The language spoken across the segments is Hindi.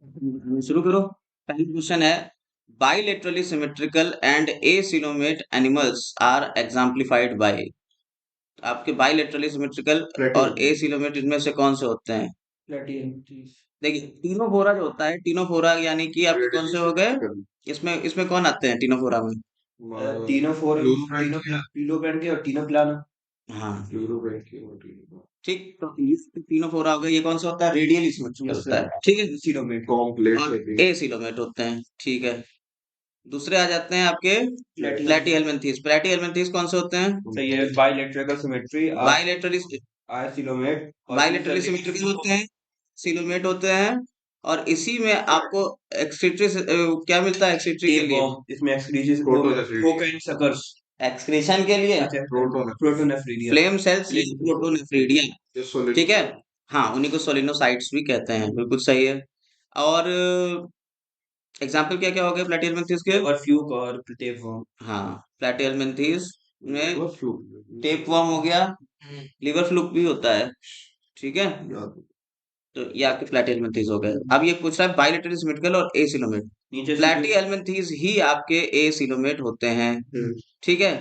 शुरू करो। पहला क्वेश्चन है, bilaterally symmetrical and acoelomate animals are exemplified by. आपके बाइलेटरली सिमेट्रिकल और प्लेटियम एसिलोमेट इनमें से कौन से होते हैं? प्लेटियम देखिए, टीनोफोरा जो होता है, टीनोफोरा यानी कि आपके कौन रेडियली से हो गए? सिमेट्रिकल इसमें कौन आते हैं टीनोफोरा में? तीनों फोर फ्लोरोसेंट तीनों पीलो पेंट के और तीनों प्लानो। हाँ, फ्लोरोसेंट की होती ठीक। तो ये तीनोफोरा हो गए। ये कौन सा होता है? रेडियली सिमेट्रिकल यस होता सर, है, ठीक है। सिलोमेट। कॉम्प्लेक्स और होती है। एसिलोमेट होते हैं, ठीक है। दूसरे आ जाते हैं आपके प्लेटियम प्लेटीहेल्मिन्थीस। प्लेटीहेल्मिन्थीस कौन से होते हैं? सही है, bilateral symmetry bilaterally are coelomate और बाइलेटरली दूसरा सिमेट्रिकल होते हैं, सिलोमेट होते हैं। और इसी में आपको एक्सक्रीटरी क्या मिलता है एक्सक्रीटरी के टेप लिए? बॉम्ब, इसमें excretion protonephridia cocaine suckers. Excretion के लिए अच्छा, प्रोटोनेफ्रिडिया प्रोटोनेफ्रिडिया। फ्लेम सेल्स या प्रोटोनेफ्रीडिया, ये ठीक है। सोलिनोसाइड हाँ, उन्हीं को सोलिनोसाइट्स भी कहते हैं, बिल्कुल सही है। और एग्जाम्पल क्या क्या हो गए प्लेटिहेल्मिन्थीस के? लिवर फ्लूक और टेप बॉम्ब। हाँ, प्लेटिहेल्मिन्थीस में लिवर फ्लूक टेपवर्म हो गया, लिवर फ्लूक भी होता है, ठीक है। याद तो ये आपके प्लेटिहेल्मिन्थीस हो गए। अब ये पूछ रहा है बाइलेटरली सिमेट्रिकल और एसिलोमेट। नीचे से प्लेटिहेल्मिन्थीस ही आपके एसिलोमेट होते हैं, ठीक है।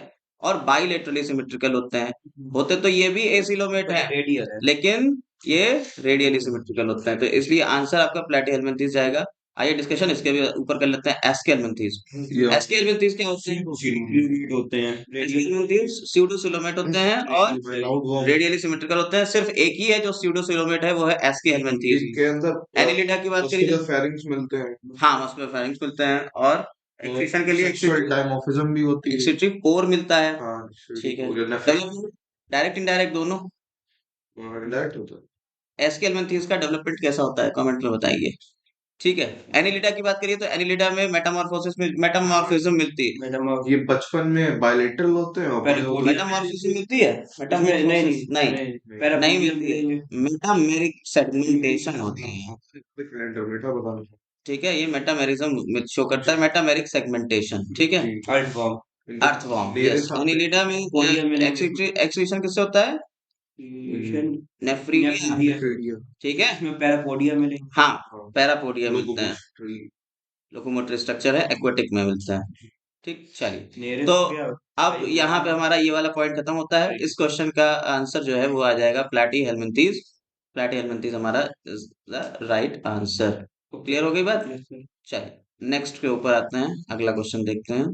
और बाइलेटरली सिमेट्रिकल होते हैं। होते तो ये भी एसिलोमेट है, रेडियल है। लेकिन ये रेडियली सिमेट्रिकल होते हैं। तो इसलिए आंसर आपका प्लेटिहेल्मिन्थीस जाएगा। आइए डिस्कशन इसके भी ऊपर कर लेते हैं। एस्केल्मिन्थीस। या एस्केल्मिन्थीस क्या होते हैं? सीड होते हैं रेडियल। एस्केल्मिन्थीस स्यूडोसिलोमेट होते हैं और राउंड रेडियली सिमेट्रिकल होते हैं। सिर्फ एक ही है जो स्यूडोसिलोमेट है, वो है एस्केल्मिन्थीस। इसके अंदर एनिलिडा की बात करिए। मस्कुलर फेरिंग्स मिलते हैं हाँ, मस्कुलर फेरिंक्स मिलते हैं। और एक्सक्रीशन के लिए सेक्सुअल डायमॉर्फिज्म भी होती है। एक्सक्रीटरी कोर मिलता है, हाँ ठीक है। नेफ्रिक डेवलपमेंट डायरेक्ट इनडायरेक्ट दोनों। डायरेक्ट होता एस्केल्मेंथीस का डेवलपमेंट कैसा होता है, कमेंट में बताइए, ठीक है। एनिलिडा की बात करिए तो एनिलिडा में मेटामॉर्फोसिस में मेटामॉर्फिज्म मिलती है। मेटामॉर्फ है। ये बचपन में बायलेटरल होते हैं और पहले बड़े बॉडी मेटामॉर्फोसिस मिलती है, इसमें नहीं मेटामॉर्फोसिस नहीं, नहीं नहीं पैरापोडियम मिलती है। मिलेंगे। मेटामेरिक सेगमेंटेशन होती है, कैलेंडर मीठा बताना ठीक है। ये मेटामेरिज्म शो करता है, मेटामेरिक सेगमेंटेशन, ठीक है। ठीक अल्टवॉर्म अर्थवॉर्म, मेरे यस। साथ एनिलिडा में पोडियम मिलेंगे। एक्सक्रीशन किससे होता है? नेफ्रीडिया, नेफ्रिडिया ठीक है। इसमें पैरापोडियम मिलेंगे। हाँ, पैरापोडिया मिलता है। लोकोमोटरी लोकोमोटरी स्ट्रक्चर है, एक्वाटिक में मिलता है, ठीक। चलिए, नियरेस्ट तो हो गया। अब यहाँ पे हमारा ये वाला पॉइंट खत्म होता है। इस क्वेश्चन का आंसर जो है वो आ जाएगा प्लैटी हेलमिंथीज हमारा इज द राइट आंसर। तो क्लियर हो गई बात? Yes, sir. चलिए, नेक्स्ट के ऊपर आते हैं, अगला क्वेश्चन देखते हैं।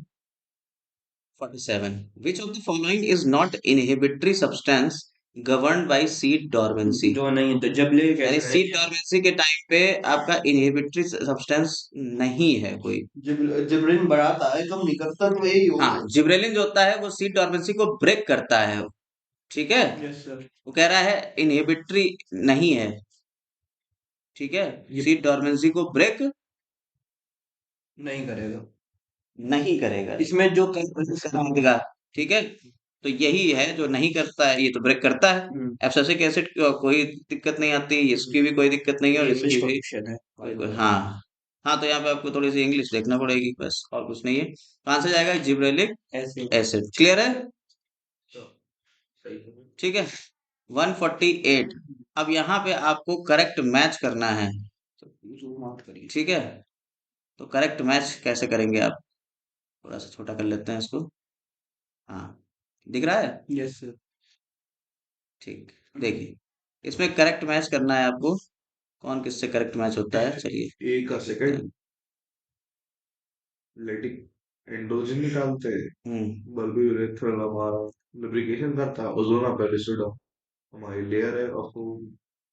47, which of the following is not inhibitory substance governed by seed dormancy? जो नहीं तो जबले यानी कैसे है? सीड डॉर्मेंसी के टाइम पे आपका इनहिबिटरी सब्सटेंस नहीं है कोई। जिब्रिन बढ़ाता है, कम नहीं करता, तो यही होगा। हाँ, जिब्रेलिन जो होता है वो सीड डॉर्मेंसी को ब्रेक करता है, ठीक है। Yes sir. वो कह रहा है इनहिबिटरी नहीं है, ठीक है। सीड डॉर्मेंसी को ब्रेक नहीं करेगा। नहीं करेगा, इसमें जो कर देगा, ठीक है। तो यही है जो नहीं करता है, ये तो ब्रेक करता है। एब्सिसिक एसिड कोई दिक्कत नहीं आती, इसकी भी कोई दिक्कत नहीं है, और इंग्लिश इसकी का भी क्वेश्चन है। हाँ। हाँ, तो यहाँ पे आपको थोड़ी सी इंग्लिश देखना पड़ेगी, बस और कुछ नहीं है। तो आंसर जाएगा जिब्रेलिक ऐसे एसिड। क्लियर है? सही है। ठीक है। 148। अब यहाँ पे आपको करेक्ट मैच करना है, जूम आउट करिए। ठीक है। तो करेक्ट मैच कैसे करेंगे आप? थोड़ा सा छोटा कर लेते हैं इसको। हाँ, दिख रहा है? Yes sir. ठीक, देखिए, इसमें करेक्ट मैच करना है आपको। कौन किससे करेक्ट मैच होता है, चलिए ए का देख लेते सेकंड हैं। लेटिक एंड्रोजन निकालते हैं हम्म बल्बियूरेथ्रल हमारा लुब्रिकेशन करता है ओजोन पेरिसिडम हमारी लेयर है और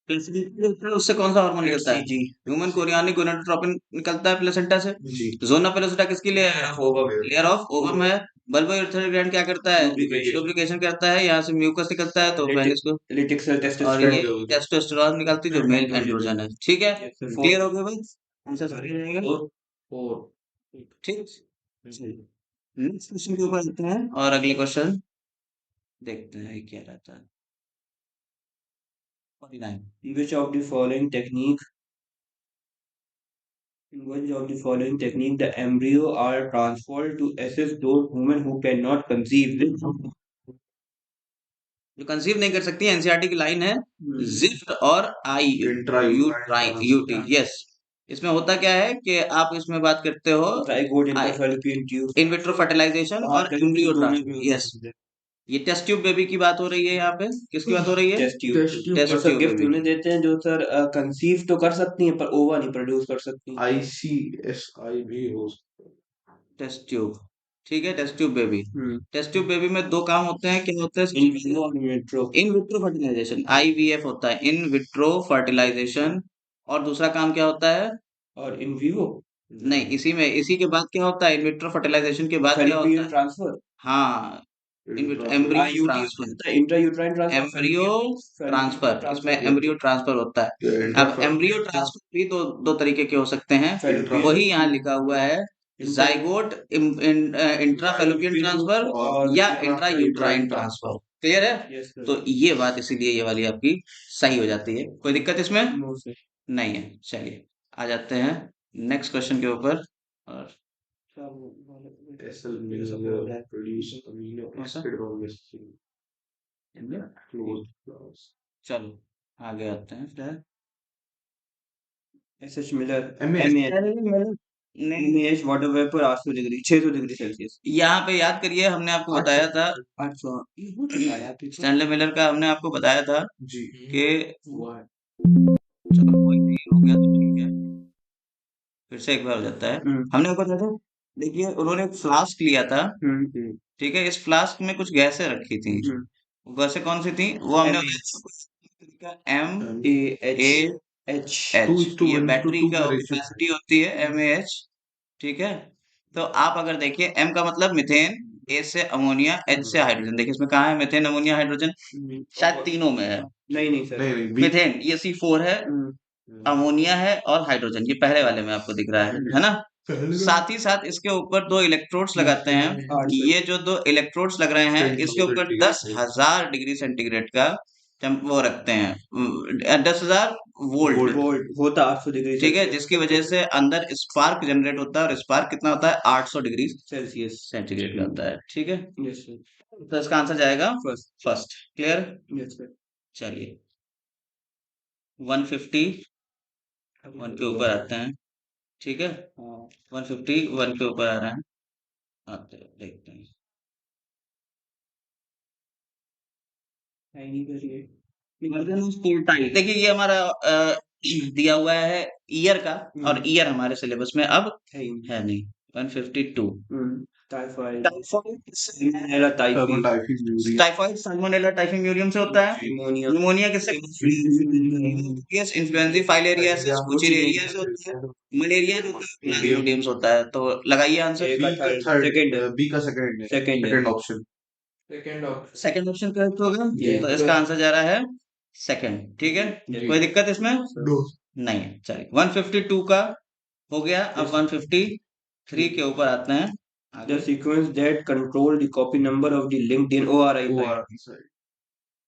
प्लेसेंटा होता है, उससे कौन सा हार्मोन निकलता है? जी ह्यूमन कोरियानिक गोनाडोट्रोपिन निकलता है प्लेसेंटा से। जी जोना पेलोसिटा किसकी लेयर है? होगा। लेयर ऑफ ओवम है। बल्बो यूरेथ्रल ग्लैंड क्या करता है? Lubrication. लुब्रिकेशन करता है, यहाँ से म्यूकस निकलता है, तो पेनिस को। लिटिक सेल और टेस्टोस्टेरोन। ये टेस्टोस्टेरोन निकलती है, जो मेल एंड्रोजन है, ठीक है। Yes, sir. क्लियर हो गया भाई? आंसर सही रहेगा, और ठीक। नेक्स्ट क्वेश्चन के ऊपर आते हैं और अगले क्वेश्चन देखते हैं क्या रहता है। 49। Which of the following technique? In which of the following technique the embryo are transferred to assist those women who cannot conceive? जो कंसीव नहीं कर सकती, एनसीईआरटी की लाइन है, जिफ्ट और आई इंट्रा यूटी, यस। इसमें होता क्या है कि आप इसमें बात करते हो ट्राइगोड इंटरफेलोपियन ट्यूब इन विट्रो फर्टिलाइजेशन और एम्ब्रियो ट्रांसफर। यस, ये टेस्ट ट्यूब बेबी की बात हो रही है यहाँ पे। किसकी बात हो रही है? Test tube. टेस्ट और सर ट्यूब गिफ्ट बेबी। उन्हें देते हैं जो सर कंसीव तो कर सकती हैं पर ओवा नहीं प्रोड्यूस कर सकती। ICSI भी हो सकता है। टेस्ट ट्यूब, ठीक है, टेस्ट ट्यूब बेबी। हम्म। टेस्ट ट्यूब बेबी में दो काम होते हैं, क्या होता है? इन विवो और in vitro. In vitro fertilization, IVF होता है, इन विट्रो फर्टिलाइजेशन। और दूसरा काम क्या होता है? और इन विवो नहीं, इसी के बाद क्या होता है? इन विट्रो फर्टिलाइजेशन के बाद क्या होता फेलोपियन है? ट्रांसफर। हाँ, इन विट्रो एम्ब्रियो ट्रांसफर। होता है इंट्रायूट्राइन ट्रांसफर। एम्ब्रियो ट्रांसफर, इसमें एम्ब्रियो ट्रांसफर होता है। अब एम्ब्रियो ट्रांसफर भी दो दो तरीके के हो सकते हैं, Fallopian- वही यहाँ लिखा हुआ है, जाइगोट इंट्राफेलोपियन ट्रांसफर और या इंट्रायूट्राइन ट्रांसफर। क्लियर है? Yes sir. तो ये बात इसीलिए ये वाली आपकी सही हो जाती है। कोई दिक्कत इसमें नो सर। नहीं है। चलिए आ जाते हैं नेक्स्ट क्वेश्चन के ऊपर। और SL Miller produce amino कौन सा? acid from this closed class. चलो आगे आते हैं फिर। SH Miller MAH. MAH water vapour 800 degree 600 degree Celsius. यहाँ पे याद करिए, हमने आपको बताया था 800 स्टैनले मिलर का, हमने आपको बताया था जी कि चलो कोई नहीं, हो गया तो ठीक है, फिर से एक बार हो जाता है। हमने आपको बताया था, देखिए उन्होंने एक फ्लास्क लिया था, ठीक है, इस फ्लास्क में कुछ गैसें रखी थी। वो गैसें कौन सी थी? वो हमने MAH, ये बैटरी का कैपेसिटी होती है MAH, ठीक है। तो आप अगर देखिए, M का मतलब मीथेन, A से अमोनिया, H से हाइड्रोजन। देखिए इसमें कहाँ है मीथेन, अमोनिया, हाइड्रोजन? शायद तीनों में है। नहीं सर। नहीं B मीथेन ये C4 है, अमोनिया है और हाइड्रोजन ये पहले वाले में आपको दिख रहा है ना? साथ ही साथ इसके ऊपर दो इलेक्ट्रोड्स लगाते हैं। ये जो दो इलेक्ट्रोड्स लग रहे हैं, इसके ऊपर 10,000 डिग्री सेंटीग्रेड का वो रखते हैं, 10,000 वोल्ट, होता 800 डिग्री ठीक है, जिसकी वजह से अंदर स्पार्क जनरेट होता है। और स्पार्क कितना होता है? 800 डिग्री सेल्सियस सेंटीग्रेड का होता है, ठीक है। Yes sir. तो इसका आंसर जाएगा फर्स्ट। क्लियर? Yes sir. चलिए 150 1 के ऊपर आते हैं, ठीक है। 150 1 के ऊपर आ रहे हैं, आते हैं, देखते हैं। देखिए ये हमारा दिया हुआ है ईयर का, और ईयर हमारे सिलेबस में अब है नहीं। 152 टाइफाइड टाइफाइड साल्मोनेला टाइफिम्यूरियम से होता है। निमोनिया किससे? इन्फ्लुएंजा फाइलेरियासिस फुचिलेरिया से होता है। मलेरिया जो प्लाज्मोडियम से होता है। तो लगाइए आंसर। B का second option. Second option correct होगा, तो इसका आंसर जा रहा है सेकंड, ठीक है। कोई दिक्कत इसमें नहीं है। चलिए 152 का हो गया, अब 153 के ऊपर आते हैं। The sequence that control the copy number of the linked in ORI site.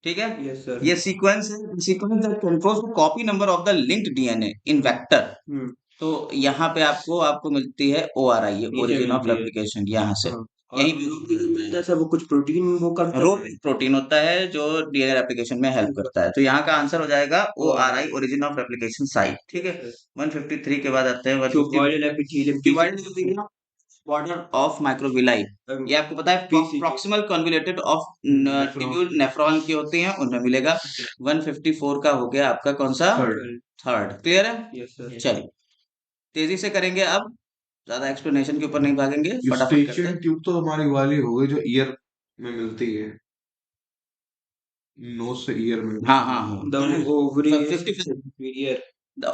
ठीक है, Yes sir. ये सीक्वेंस है, sequence that controls the copy number of the linked DNA in vector. तो यहाँ पे आपको मिलती है ORI, ये ओरिजिन ऑफ रेप्लिकेशन, यहाँ से यही मिलता है। वो कुछ प्रोटीन वो करता है, रो प्रोटीन होता है जो DNA रेप्लिकेशन में हेल्प करता है। तो यहाँ का आंसर हो जाएगा ORI, origin of replication site, ठीक है। 153 के बाद आते हैं बॉर्डर ऑफ माइक्रोविलाई। ये आपको पता है proximal convoluted of tubule nephron की होती हैं, उनमें मिलेगा। 154 का हो गया आपका कौन सा? थर्ड। क्लियर है? Yes sir. चलिए तेजी से करेंगे, अब ज्यादा एक्सप्लेनेशन के ऊपर नहीं भागेंगे, फटाफट करते यूस्टेशियन हैं। ट्यूब तो हमारी वाली हो गई जो ईयर में मिलती है, नोज से ईयर में। हाँ The ovary is 55 inferior. The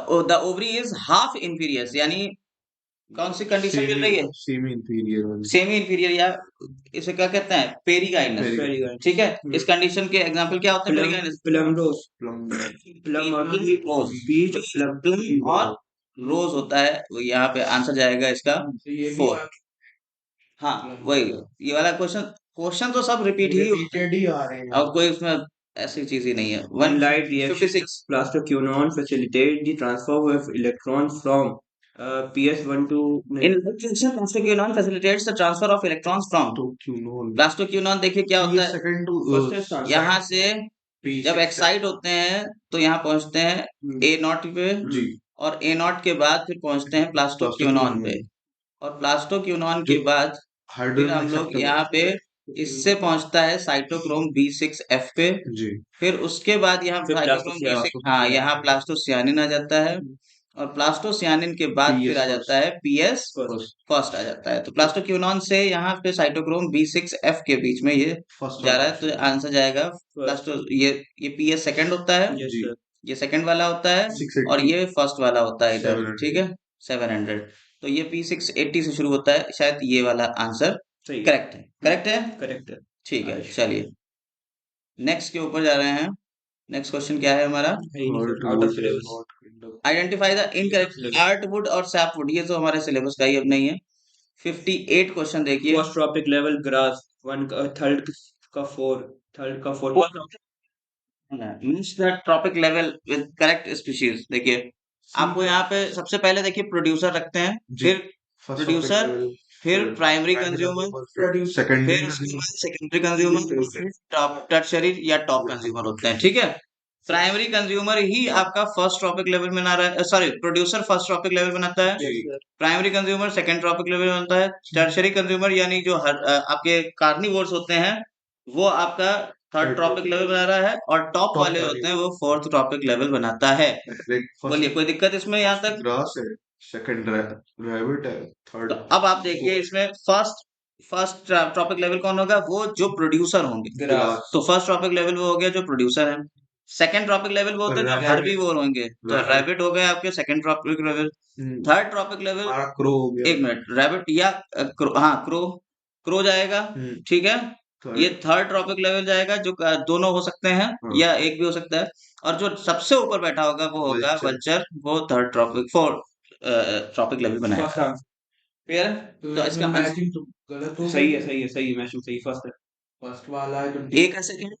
ovary is half inferior, यानी कौन सी कंडीशन मिल रही है? सेमी इंफीरियर वाली। सेमी इंफीरियर, या इसे क्या कहते हैं? पेरीगाइनस, ठीक है। इस कंडीशन के एग्जांपल क्या होते हैं? Perigynous, Plumrose. प्लम और रोज होता है। वो यहाँ पे आंसर जाएगा इसका 4। हाँ वही, ये वाला क्वेश्चन तो सब रिपीट ही आ रहे हैं, और कोई उसमें ऐसी चीज ही नहीं है। One light reaction 56 plastoquinone facilitates the transfer of electrons from PS1 to in reaction plastoquinone facilitates the transfer of electrons from plastoquinone। देखिए क्या होता है, सेकंड टू यहाँ से जब एक्साइट होते हैं तो यहाँ पहुंचते हैं A0 पे, जी, और ए नॉट के बाद फिर पहुंचते हैं प्लास्टोक्यूनॉन पे, और प्लास्टोक्यूनॉन के बाद फिर हाइड्रोजन हम लोग एक्सेप्टर यहाँ पे इससे पहुंचता है साइटोक्रोम B6F पे, जी फिर उसके बाद यहाँ फिर साइटोक्रोम B6, प्लास्टोसियानिन हाँ यहाँ प्लास्टोसियानिन आ जाता है, और प्लास्टोसियानिन के बाद फिर आ जाता है PS फर्स्ट फर्स्ट आ जाता है। तो प्लास्टोक्यूनॉन से यहाँ पे साइटोक्रोम B6F के बीच में ये फर्स्ट जा रहा है, तो आंसर जाएगा प्लास्टो, ये PS सेकंड होता है, यस जी सर ये सेकंड वाला होता है, 680 और ये फर्स्ट वाला होता है इधर, 700 ठीक है 700। तो ये P680 से शुरू होता है, शायद ये वाला आंसर सही करेक्ट है, करेक्ट है, करेक्ट है ठीक है। चलिए नेक्स्ट के ऊपर जा रहे हैं। नेक्स्ट क्वेश्चन क्या है हमारा, out of syllabus identify the incorrect heartwood और सैपवुड, ये तो हमारे सिलेबस का ही अब नहीं है। 58 क्वेश्चन देखिए। First trophic level grass one का थर्ड का four means the trophic level with correct species. देखिए आपको यहाँ पे सबसे पहले देखिए प्रोड्यूसर रखते हैं, जी फिर फर्स्ट प्रोड्यूसर, फिर प्राइमरी कंज्यूमर, फिर सेकेंडरी उसके बाद सेकेंडरी कंज्यूमर, फिर टॉप टर्शरी या टॉप कंज्यूमर होते हैं, ठीक है। प्राइमरी कंज्यूमर ही आपका फर्स्ट ट्रॉपिक लेवल में बना रहा है, sorry producer first trophic level बनाता है, primary consumer second trophic level बनता है, टर्शरी कंज्यूमर यानी जो आपके कार्निवोर्स होते हैं वो आपका थर्ड ट्रॉपिक लेवल बना रहा है, और टॉप वाले होते हैं वो फोर्थ ट्रॉपिक लेवल बनाता है। बोलिए कोई दिक्कत इसमें यहाँ तक? ग्रास है, सेकंड रैबिट है, थर्ड तो अब आप देखिए इसमें फर्स्ट ट्रॉपिक लेवल कौन होगा, वो जो प्रोड्यूसर होंगे। ग्रास तो फर्स्ट ट्रॉपिक लेवल वो हो गया जो प्रोड्यूसर है। सेकंड ट्रॉपिक लेवल वो होते हैं जो हर्बीवोर होंगे, तो रैबिट हो गए आपके second trophic level. Third trophic level, हमारा क्रो हो गया एक मिनट, रैबिट या हाँ क्रो, क्रो जाएगा, ठीक है। ये थर्ड ट्रॉपिक लेवल जाएगा, जो दोनों हो सकते हैं या एक भी हो सकता है, और जो सबसे ऊपर बैठा होगा वो होगा वल्चर, वो third trophic fourth trophic level बनाएगा। क्लियर है? तो इसका मैचिंग तो गलत हो सही है सही है सही मैचिंग सही फर्स्ट है फर्स्ट वाला है तो ए का सेकंड,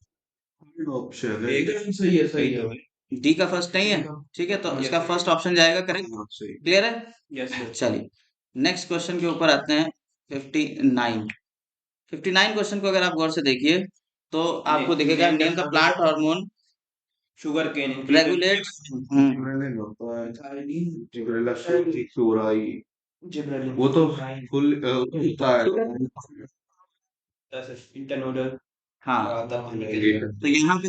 ऑप्शन है एकदम सही है सही है डी का फर्स्ट नहीं है, ठीक है, तो इसका फर्स्ट ऑप्शन जाएगा करेक्ट। हाँ, सही क्लियर है? यस सर चलिए नेक्स्ट क्वेश्चन के ऊपर आते हैं। 59 क्वेश्चन को अगर आप गौर से देखिए तो आपको दिखेगा name the plant hormone sugar cane regulate, gibberellin होता है, जिब्रेला सूराई, वो तो फुल होता है इंटरनोडल हाँ तो यहाँ पे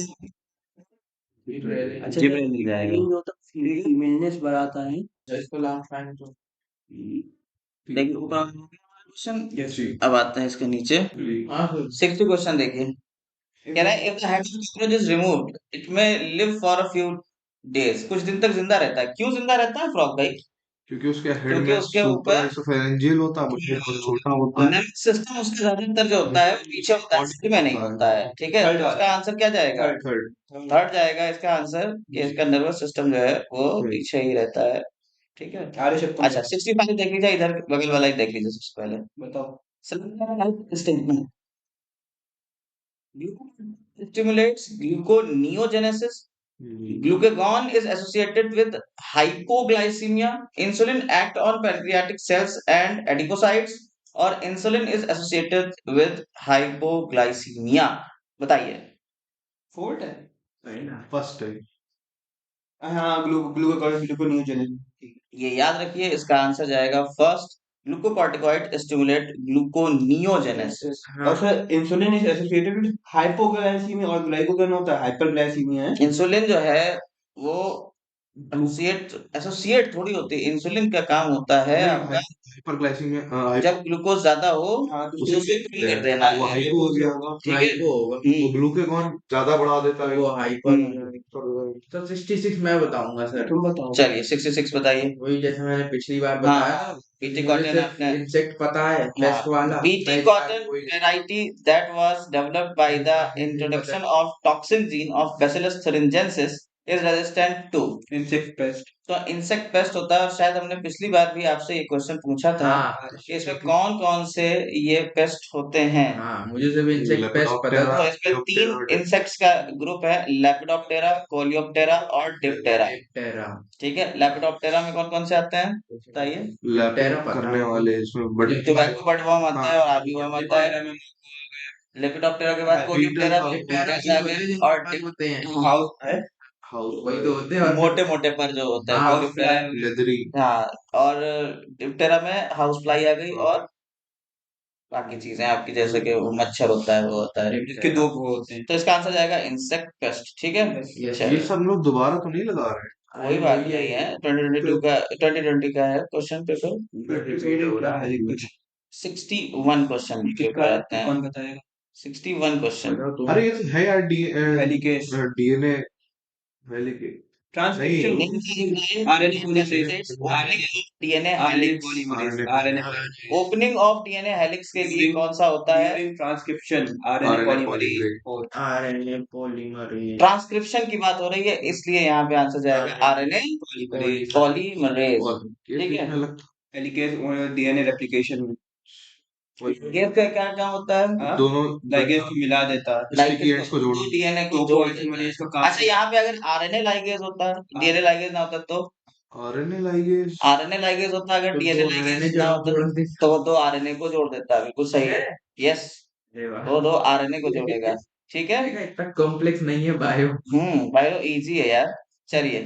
अच्छा जिब्रेलिन मिल जाएगा। जो तो फीमेलनेस बढ़ाता है इसको लास्ट टाइम तो देखिए ऊपर क्वेश्चन, यस जी अब आता है इसके नीचे। हाँ सर 60 क्वेश्चन देखिए, कह रहा है if the head of cockroach is removed it may live for a few days, कुछ दिन तक जिंदा रहता है। क्यों जिंदा रहता है फ्रॉग भाई? क्योंकि उसके हेड क्योंकि में उसके सुपर ऊपर एसोफेरेंजियल होता है, मुझे छोटा होता है, नर्वस सिस्टम उसका ज्यादातर जो होता है वो पीछे होता है, सिर में नहीं होता है, ठीक है। तो इसका आंसर क्या जाएगा? थर्ड थर्ड जाएगा इसका आंसर, कि इसका नर्वस सिस्टम जो है वो पीछे ही रहता है, ठीक है। अच्छा 65 देख लीजिए, इधर बगल वाला ही देख लीजिए सबसे पहले। बताओ statement stimulates gluconeogenesis. Glucagon is associated with hypoglycemia. Insulin act on pancreatic cells and adipocytes, और insulin is associated with hypoglycemia. बताइए। फोर्थ है फर्स्ट है हाँ ग्लूकोनियोजेनिक ये याद रखिए, इसका आंसर जाएगा फर्स्ट, ग्लूकोकॉर्टिकॉइड स्टिमुलेट ग्लूकोनियोजेनेसिस। और sir insulin is associated with hypoglycaemia और ग्लाइकोगन होता है हाइपरग्लाइसीमिया है इंसुलिन जो है वो एसोसिएट थोड़ी होती है, इंसुलिन का काम होता है आपका हाइपरग्लाइसीमिया जब ग्लूकोज ज्यादा हो हाँ तो उसे फ्री कर देना वो है, हाइपो हो गया होगा, ठीक है। हाइपो होगा वो ग्लूकेगॉन ज्यादा बढ़ा देता है, वो हाइपर तो 66 मैं बताऊंगा सर तुम बताओ चलिए 66 बताइए। वही जैसे मैंने पिछली बार हाँ बताया बीटी मुझे कॉटन सिर्फ आपने, इंसेक्ट पता है पेस्ट वाला बीटी मैं इस बार कॉटन वही variety that was developed by the introduction of toxin gene of Bacillus thuringiensis is resistant to insect pest तो इंसेक्ट पेस्ट होता है। और शायद हमने पिछली बार भी आपसे ये क्वेश्चन पूछा था हाँ कि इसमें कौन कौन से ये पेस्ट होते हैं। हाँ मुझे सिर्फ इंसेक्ट पेस्ट पता था तो इसमें 3 इंसेक्ट्स का ग्रुप है, लेपिडोप्टेरा, कोलियोप्टेरा और डिप्टेरा, टेरा ठीक है। लेपिडोप्टेरा में कौन कौन से आते हैं बताइए? टेरा पता करने है वाले इसमें बड़े टोबैको बटवर्म आता है और आर्मीवर्म आता है। लेपिडोप्टेरा के बाद कोलियोप्टेरा टेरा और होते हैं हाउस है हाउस वही तो होते हैं मोटे मोटे पर जो होता है हाँ, proliferate। लेदरी हाँ, और डिप्टेरा में हाउस फ्लाई आ गई, और बाकी चीजें आपकी जैसे कि वो मच्छर होता है, वो होता है जिसके दो वो होते हैं। तो इसका आंसर जाएगा इंसेक्ट पेस्ट। ठीक है, Yes, ये चलिए, सब लोग दोबारा तो नहीं लगा रहे कोई बात नहीं है। 2020 का है क्वेश्चन पेपर। क्या है कुछ 61 क्वेश्चन के ऊपर आते हैं। कौन बताएगा? 61 क्वेश्चन। अरे ये तो है यार helicase DNA helicase transcription RNA polymerase DNA RNA helix. Polymerase RNA opening of DNA helix के लिए कौन सा होता है? Transcription RNA RNA polymerase polymerase। RNA polymerase transcription की बात हो रही है, इसलिए यहाँ पे आंसर जाएगा आरएनए पॉलीमरेज पॉलीमरेज। और ये ठीक है। किसमें लगता हेलिकेस डीएनए रेप्लिकेशन में लिगेज का क्या काम होता है? हाँ? दोनों लाइगेज को मिला देता है sticky ends को जोड़ो। डीएनए को तो जोड़ पॉलीमरेज देता का है। काम अच्छा, यहाँ पे अगर आरएनए लाइगेज होता है, डीएनए लाइगेज ना होता तो? आरएनए लाइगेज आरएनए लाइगेज होता अगर तो डीएनए दो लाइगेज RNA ना जोड़ होता जोड़ दे। तो वो दो आरएनए को जोड़ देता है। बिल्कुल सही है, यस, अरे वाह, वो दो आरएनए को जोड़ेगा। ठीक है। इतना कॉम्प्लेक्स नहीं है बायो। बायो इजी है यार। चलिए,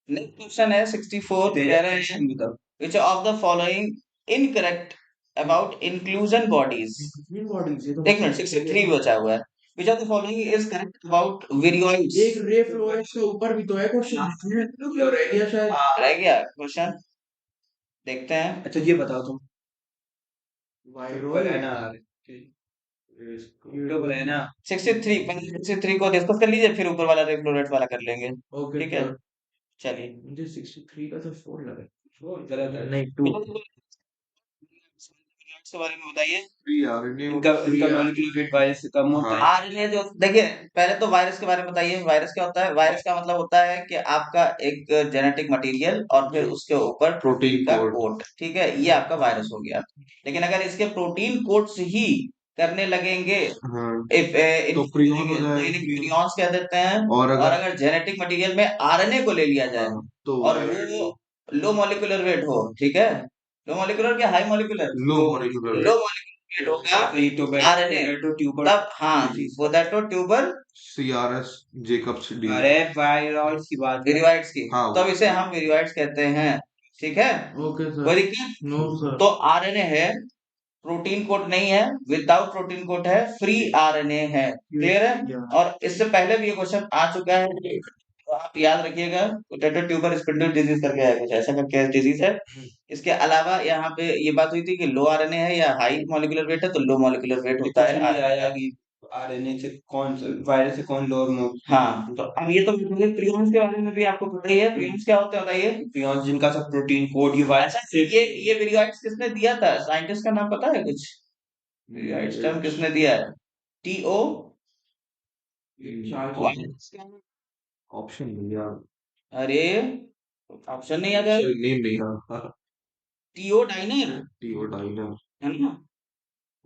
नेक्स्ट क्वेश्चन है 64। कह रहे हैं बताओ which of the following incorrect about inclusion bodies? एक मिनट, 63 बचा हुआ है। which of the following is correct about viroids? एक रे फ्लोरेंस के ऊपर भी तो है क्वेश्चन रह गया शायद। रह गया क्वेश्चन, देखते हैं। अच्छा ये बताओ तुम वायरोल है ना यूट्यूब है ना 63, पहले 63 को डिस्कस कर लीजिए, फिर ऊपर वाला रेफ्लोरेट वाला कर लेंगे। ओके ठीक है, चलिए। मुझे 63 का तो 4 लगा। गलत है नहीं 2 के बारे में बताइए। आरएनए इनका मॉलिक्यूलर वेट वायरस से कम होता है आरएनए जो, देखिए पहले तो वायरस के बारे में बताइए। वायरस क्या होता है? वायरस का मतलब होता है कि आपका एक जेनेटिक मटेरियल और फिर उसके ऊपर प्रोटीन का कोट। ठीक है, ये आपका वायरस हो गया। लेकिन अगर इसके प्रोटीन कोट्स ही करने लगेंगे, हाँ तो prion हो जाएगा। इन्हें प्रियॉन्स कह देते हैं। और और अगर जेनेटिक मटेरियल में आरएनए को ले लिया जाए हाँ, तो और वो लो मॉलिक्यूलर वेट हो, ठीक है, लो मॉलिक्यूलर क्या high molecular, low molecular low molecular weight होगा आरएनए, ट्यूबर तब हाँ वो that tuber CRS Jacob's D अरे वायरॉइड्स की बात विरिवाइड्स की, हाँ, तब इसे हम विरिवाइड्स कहते हैं। ठीक है, ओके कोई सर दिक्कत? नो सर तो आरएनए है, प्रोटीन कोड नहीं है, विदाउट प्रोटीन कोड है, फ्री आरएनए है। क्लियर है? और इससे पहले भी ये क्वेश्चन आ चुका है, तो आप याद रखिएगा। पोटैटो ट्यूबर स्पिंडल डिजीज करके है, कुछ ऐसा करके डिजीज है। इसके अलावा यहाँ पे ये बात हुई थी कि लो आरएनए है या हाई मॉलिक्यूलर वेट है, तो लो मॉलिक्यूलर वेट होता है आया RNA। कि आरएनए से कौन वायरस से कौन लोअर मोड हाँ, तो अब ये तो प्रियॉन्स के बारे में भी आपको पता ही है। प्रियॉन्स क्या होते हैं बताइए। प्रियॉन्स जिनका सब प्रोटीन कोड ये वायरस अच्छा, ये विरिवाइड्स किसने दिया था? साइंटिस्ट का नाम पता है कुछ? विरिवाइड्स टर्म किसने दिया है? टीओ ऑप्शन दिया अरे ऑप्शन नहीं आ गया। नेम नहीं हाँ टीओ डाइनर टीओडाइनर है ना।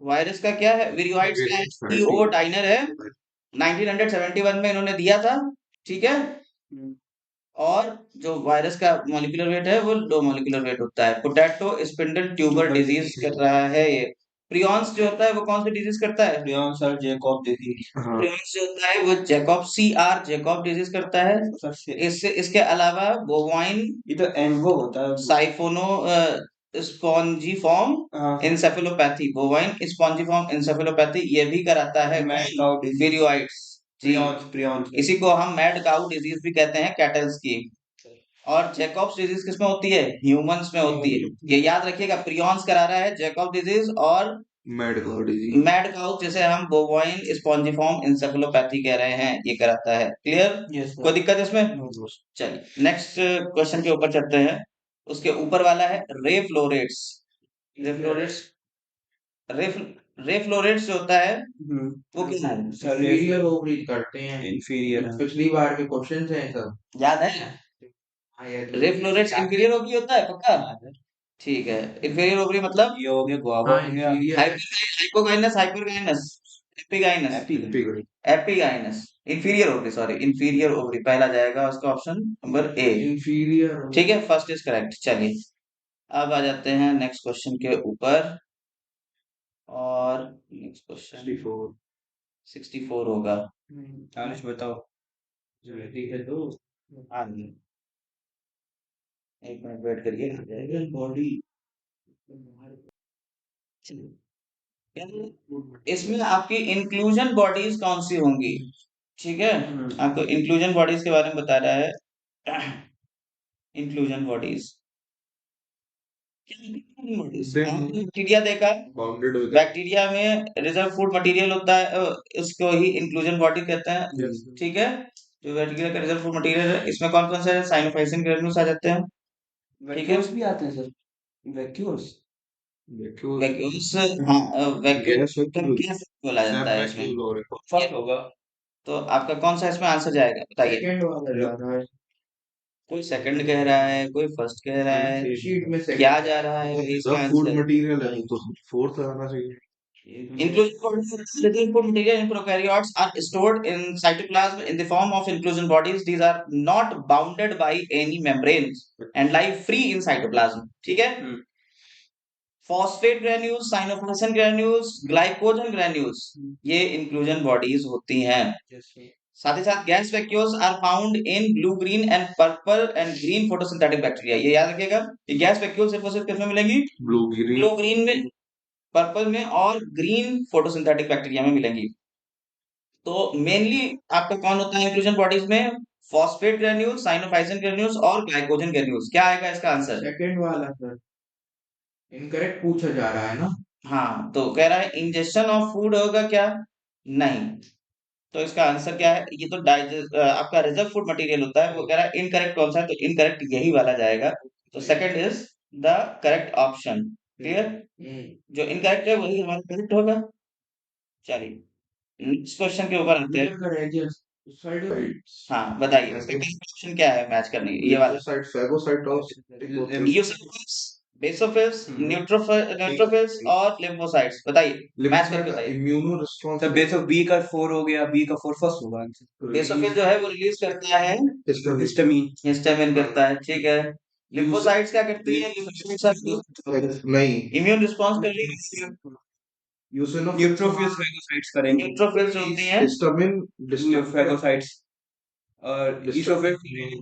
वायरस का क्या है? विरिवाइड्स का टीओ डाइनर है। 1971 में इन्होंने दिया था। ठीक है, और जो वायरस का मॉलिक्यूलर वेट है वो लो मॉलिक्यूलर वेट होता है। पोटैटो स्पिंडल ट्यूबर डिजीज कर रहा है ये। प्रियॉन्स जो होता है वो कौन सी डिजीज करता है? प्रियॉन्स और जैकब डिजीज हाँ प्रियॉन्स जो होता है वो जैकब CR जैकब डिजीज करता है। इससे इसके अलावा बोवाइन ये तो एनवो होता है साइफोनो स्पॉन्जीफॉर्म हाँ इंसेफेलोपैथी, बोवाइन स्पॉन्जीफॉर्म इंसेफेलोपैथी ये भी कराता है विरियोइड्स। जी, प्रियॉन्स इसी को हम मैड काउ डिजीज भी कहते हैं, कैटल्स की। और जैकब्स डिजीज किसमें होती है? ह्यूमंस में होती है। ये याद रखिएगा, प्रियॉन्स करा रहा है जैकब डिजीज और मैड क्लाउडी मैड काउ जिसे हम बोवाइन स्पॉन्जिफॉर्म इंसेफेलोपैथी कह रहे हैं, ये कराता है। क्लियर? कोई दिक्कत है इसमें? चलिए नेक्स्ट क्वेश्चन के ऊपर चलते हैं। उसके ऊपर वाला है ray florets. Ray florets ray florets जो होता है वो क्या है? इंफीरियर ओवरी करते हैं इंफीरियर पिछली बार के क्वेश्चंस हैं सब याद है? हाँ यार रे फ्लोरेट्स इंफीरियर ओवरी होता है पक्का? ठीक है, इंफीरियर ओवरी मतलब ये हो गया गुआवा हाँ हो गया inferior hypogynous hypergynous epigynous epigynous inferior ovary, sorry inferior ovary पहला जाएगा उसका ऑप्शन नंबर ए। इंफीरियर ठीक है, फर्स्ट इज करेक्ट। चलिए अब आ जाते हैं नेक्स्ट क्वेश्चन के ऊपर, और नेक्स्ट क्वेश्चन 64 होगा। आरुष बताओ ठीक है तो हाँ जी, एक मिनट वेट करिए, आ जाएगा। बॉडी इसमें आपकी इंक्लूजन बॉडीज कौन सी होंगी, ठीक है। आपको इंक्लूजन बॉडीज के बारे में बता रहा है। इंक्लूजन बॉडीज, बैक्टीरिया देखा, बाउंडेड विद बैक्टीरिया में रिजर्व फूड मटेरियल होता है, इसको ही इंक्लूजन बॉडी कहते हैं, ठीक है। जो बैक्टीरिया का रिजर्व फूड मटेरियल है, इसमें कौन कौन से साइनोफाइसिन ग्रेन्यूल्स आ जाते हैं, ठीक है। वैक्यूल्स भी आते हैं सर, वैक्यूल्स वैक्यूल्स, हाँ, वैक्यूल गैस वैक्यूल गैस बोला जाता है इसमें। वैक्यूल और फर्स्ट होगा। तो आपका कौन सा इसमें आंसर जाएगा, बताइए। सेकंड वाला जा रहा है कोई सेकंड कह रहा है, कोई फर्स्ट कह रहा है, शीट में क्या सेकंड। जा रहा है इसका सब फूड आंसर। मटेरियल है तो फोर्थ आना चाहिए। Inclusion bodies, little food material in prokaryotes are stored in cytoplasm in the form of inclusion bodies. These are not bounded by any membranes and lie free in cytoplasm. ठीक है। Phosphate granules, cyanophycin granules, glycogen granules, ये इंक्लूजन बॉडीज होती हैं। साथ ही साथ gas vacuoles are found in blue green and purple and green photosynthetic bacteria. ये याद रखिएगा, ये गैस वैक्यूल सिर्फ और सिर्फ किसमें मिलेंगी, ब्लू ग्रीन में, पर्पल में और ग्रीन फोटोसिंथेटिक बैक्टीरिया में मिलेंगी। तो मेनली आपका कौन होता है इंक्लूजन बॉडीज में, फॉस्फेट ग्रेन्यूल्स, साइनोफाइसिन ग्रेन्यूल्स और ग्लाइकोजन ग्रेन्यूल्स। क्या आएगा इसका आंसर। सेकंड वाला सर इनकरेक्ट पूछा जा रहा है ना। हाँ, तो कह रहा है इंजेक्शन ऑफ फूड होगा क्या, नहीं। तो इसका आंसर क्या है, ये तो डाइजेस्ट आपका रिजर्व फूड मटेरियल होता है, वो कह रहा है इनकरेक्ट कौन सा है, तो इनकरेक्ट यही वाला जाएगा। तो second is the correct option. Clear, जो इनकरेक्ट है वही हमारा करेक्ट होगा। चलिए नेक्स्ट क्वेश्चन के ऊपर आते हैं। हाँ बताइए, ऑप्शन क्या है मैच करने की, ये वाला। Lipocyte, phagocytes, eosinophils, basophils, neutrophils और लिम्फोसाइट्स, बताइए मैच करके बताइए। Immuno response sir base of B का 4 हो गया, बी का 4 फर्स्ट होगा आंसर। बेसोफिल जो है वो रिलीज करता है हिस्टामिन। हिस्टामिन करता है, ठीक है। लिम्फोसाइट्स क्या करती है, लिम्फोसाइट्स नहीं, इम्यून रिस्पांस कर रही है। न्यूट्रोफिल्स फैगोसाइट्स करेंगे, न्यूट्रोफिल्स होती हैं, हिस्टामिन फैगोसाइट्स और eosinophil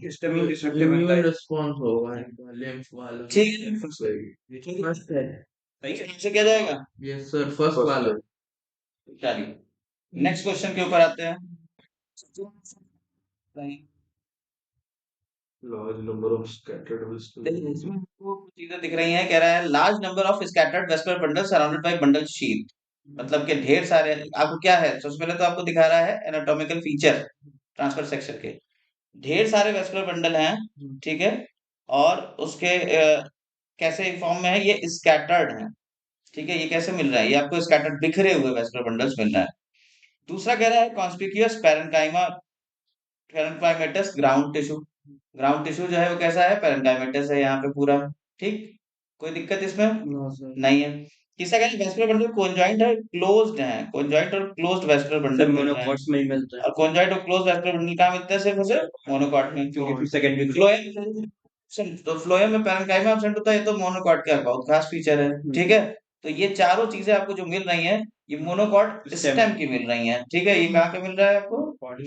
histamine destructive immune enzyme. Response होगा इनका लिम्फ वाला। ठीक है। फर्स्ट है। सही से क्या जाएगा, यस सर फर्स्ट वाला। चलिए नेक्स्ट क्वेश्चन के ऊपर आते हैं। लार्ज नंबर ऑफ स्कैटर्ड देखिए इसमें आपको कुछ चीजें दिख रही हैं, कह रहा है large number of scattered vascular bundles surrounded by bundle sheath, मतलब कि ढेर सारे। आपको क्या है, सबसे पहले तो आपको दिखा रहा है एनाटॉमिकल फीचर ट्रांसफर सेक्शन के, ढेर सारे वेस्कुलर बंडल हैं, ठीक है। और उसके कैसे फॉर्म में है, ये स्कैटर्ड है, ठीक है। ये कैसे मिल रहा है, ये आपको स्कैटर्ड बिखरे हुए वेस्कुलर बंडल्स मिल रहा है। दूसरा कह रहा है conspicuous parenchyma, parenchymatous ground tissue, ground tissue जो है वो कैसा है, पैरेन्काइमेटस है यहाँ पे पूरा, ठीक। कोई दिक्कत इसमें नो सर। नहीं है। तीसरा कह रहा है वेस्कुलर बंडल कॉन्जॉइंट है, क्लोज्ड है, कॉन्जॉइंट और क्लोज्ड वेस्कुलर सर बंडल मिल रहे हैं। मोनोकॉट्स में ही मिलता है, और कॉन्जॉइंट और क्लोज्ड वेस्कुलर बंडल कहाँ मिलते हैं, सिर्फ और सिर्फ मोनोकॉट में। क्योंकि सेकेंडरी फ्लोएम, तो फ्लोएम में पैरेन्काइमा एब्सेंट होता है, ये तो मोनोकॉट का बहुत खास फीचर है, ठीक है। तो ये चारों चीजें आपको जो मिल रही हैं, ये मोनोकॉट स्टेम की मिल रही हैं, ठीक है। ये कहाँ के मिल रहा है आपको,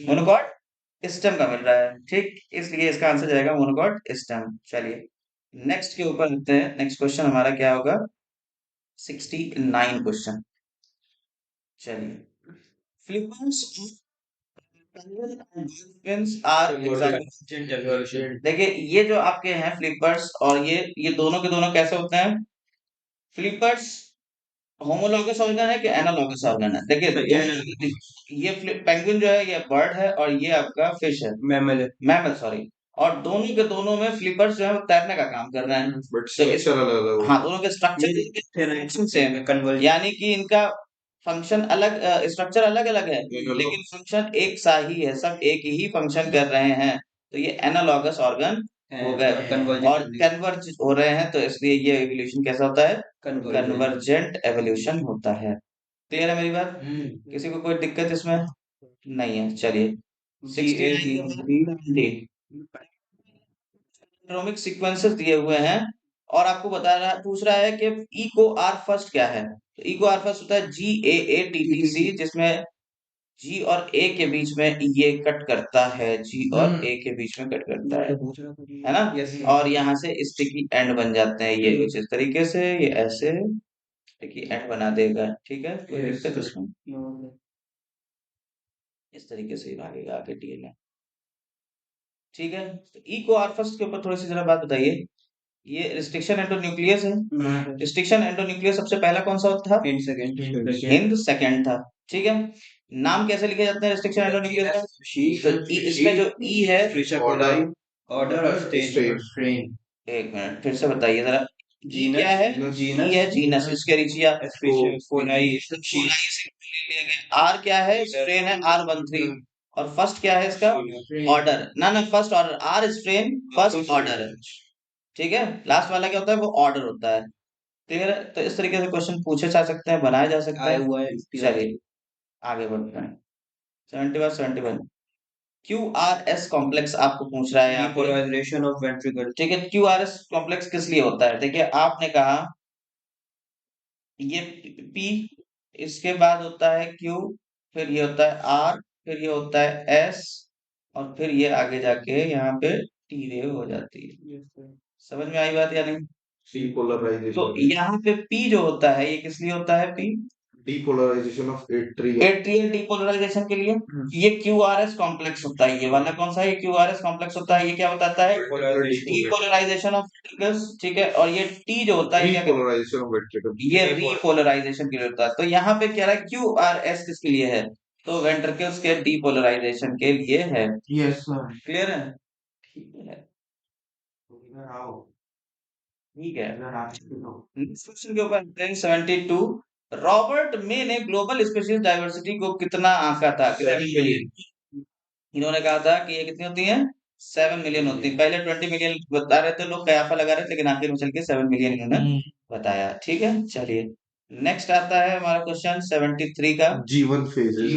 मोनोकॉट स्टेम का मिल रहा है, ठीक। इसलिए इसका आंसर जाएगा मोनोकॉट स्टेम। चलिए नेक्स्ट के ऊपर आते हैं। नेक्स्ट क्वेश्चन हमारा क्या होगा, 69 क्वेश्चन। चलिए फ्लिपर्स आर देखिए, ये जो आपके हैं फ्लिपर्स और ये दोनों के दोनों कैसे होते हैं, फ्लिपर्स होमोलॉगस ऑर्गन है कि एनालॉगस ऑर्गन है। देखिए ये पेंगुइन जो है ये बर्ड है और ये आपका फिश है, मैमल है, मैमल सॉरी। और दोनों के दोनों में फ्लिपर्स जो है वो तैरने का काम कर रहे हैं, बट तो इस स्ट्रक्चर अलग हाँ अलग दोनों के स्ट्रक्चर सेम है, कन्वर्जन, यानी कि इनका फंक्शन अलग, स्ट्रक्चर अलग अलग है, लेकिन फंक्शन एक सा ही है, सब एक ही फंक्शन कर रहे हैं। तो ये एनालॉगस ऑर्गन हो गए और कन्वर्ज हो रहे हैं, तो इसलिए ये एवोल्यूशन कैसा होता है, कन्वर्जेंट एवोल्यूशन होता है। क्लियर है मेरी बात, किसी को कोई दिक्कत इसमें नहीं है। चलिए 69 एटॉमिक सीक्वेंसेस दिए हुए हैं और आपको बता रहा पूछ रहा है कि इको आर फर्स्ट क्या है। तो इको आर फर्स्ट होता है GAATTC, जिसमें जी और ए के बीच में ये कट करता है, जी और ए के बीच में कट करता है ना? और यहाँ से स्टिकी एंड बन जाते हैं ये कुछ इस तरीके से, ये ऐसे स्टिकी एंड बना देगा, ठीक है? कोई दिक्कत इसमें? इस तरीके से ही भागेगा आगे डीएनए, ठीक है? तो ई को आर फर्स्ट के ऊपर थोड़ी सी जरा बात बताइए। ये रिस्ट्रिक्शन एंडोन्यूक्लियस है। रिस्ट्रिक्शन एंडोन्यूक्लियस सबसे पहला कौन सा था? हिंद सेकंड था, ठीक है? नाम कैसे लिखे जाते हैं रिस्ट्रिक्शन एंडोन्यूक्लियस का? तो इसमें जो ई है, ऑर्डर और स्टेज। एक मिनट फिर से बताइए जरा। जी क्या है? जी है जीनस, स्केरिचिया। आर क्या है? स्ट्रेन है R13। और फर्स्ट क्या है इसका? ऑर्डर ना first order, R strain first order है, ठीक है? लास्ट वाला क्या होता है? वो ऑर्डर होता है, क्लियर है? तो इस तरीके से क्वेश्चन पूछे जा सकते हैं, बनाया जा सकता है। चलिए आगे बढ़ते हैं। 71 QRS कॉम्प्लेक्स आपको पूछ रहा है यहाँ पे, Depolarization of ventricle. ठीक है? QRS कॉम्प्लेक्स किस लिए होता है? देखिए आपने कहा ये P, इसके बाद होता है Q, फिर ये होता है R, फिर ये होता है S, और फिर ये आगे जाके यहाँ पे T वेव हो जाती है। समझ में आई बात या नहीं? तो Depolarization. यहाँ पे P जो होता है ये किस लिए होता है? P Depolarization of atrial. Atrial depolarisation के लिए। ये QRS कॉम्प्लेक्स होता है, ये वाला कौन सा है? ये QRS कॉम्प्लेक्स होता है। ये क्या बताता है? डीपोलराइजेशन ऑफ वेंट्रिकल्स, ठीक है? और ये T जो होता है क्या कहते हैं? Repolarization of ventricle. ये रीपोलराइजेशन के लिए होता है। तो यहाँ पे क्या है? QRS किसके लिए है? तो वेंट्रिकल्स के डीपोलराइजेशन के लिए है। Yes sir. क्लियर है? ठीक है, ठीक है। नेक्स्ट क्वेश्चन के ऊपर आते हैं। 72 रॉबर्ट मे ने ग्लोबल स्पीशीज डाइवर्सिटी को कितना आंका था? 7 मिलियन। इन्होंने कहा था कि ये कितनी होती है? 7 मिलियन होती है। पहले 20 मिलियन बता रहे थे लोग, कयाफा लगा रहे थे, लेकिन आखिर में चल के 7 मिलियन इन्होंने बताया, ठीक है? चलिए नेक्स्ट आता है हमारा क्वेश्चन 73 का। G1 phases.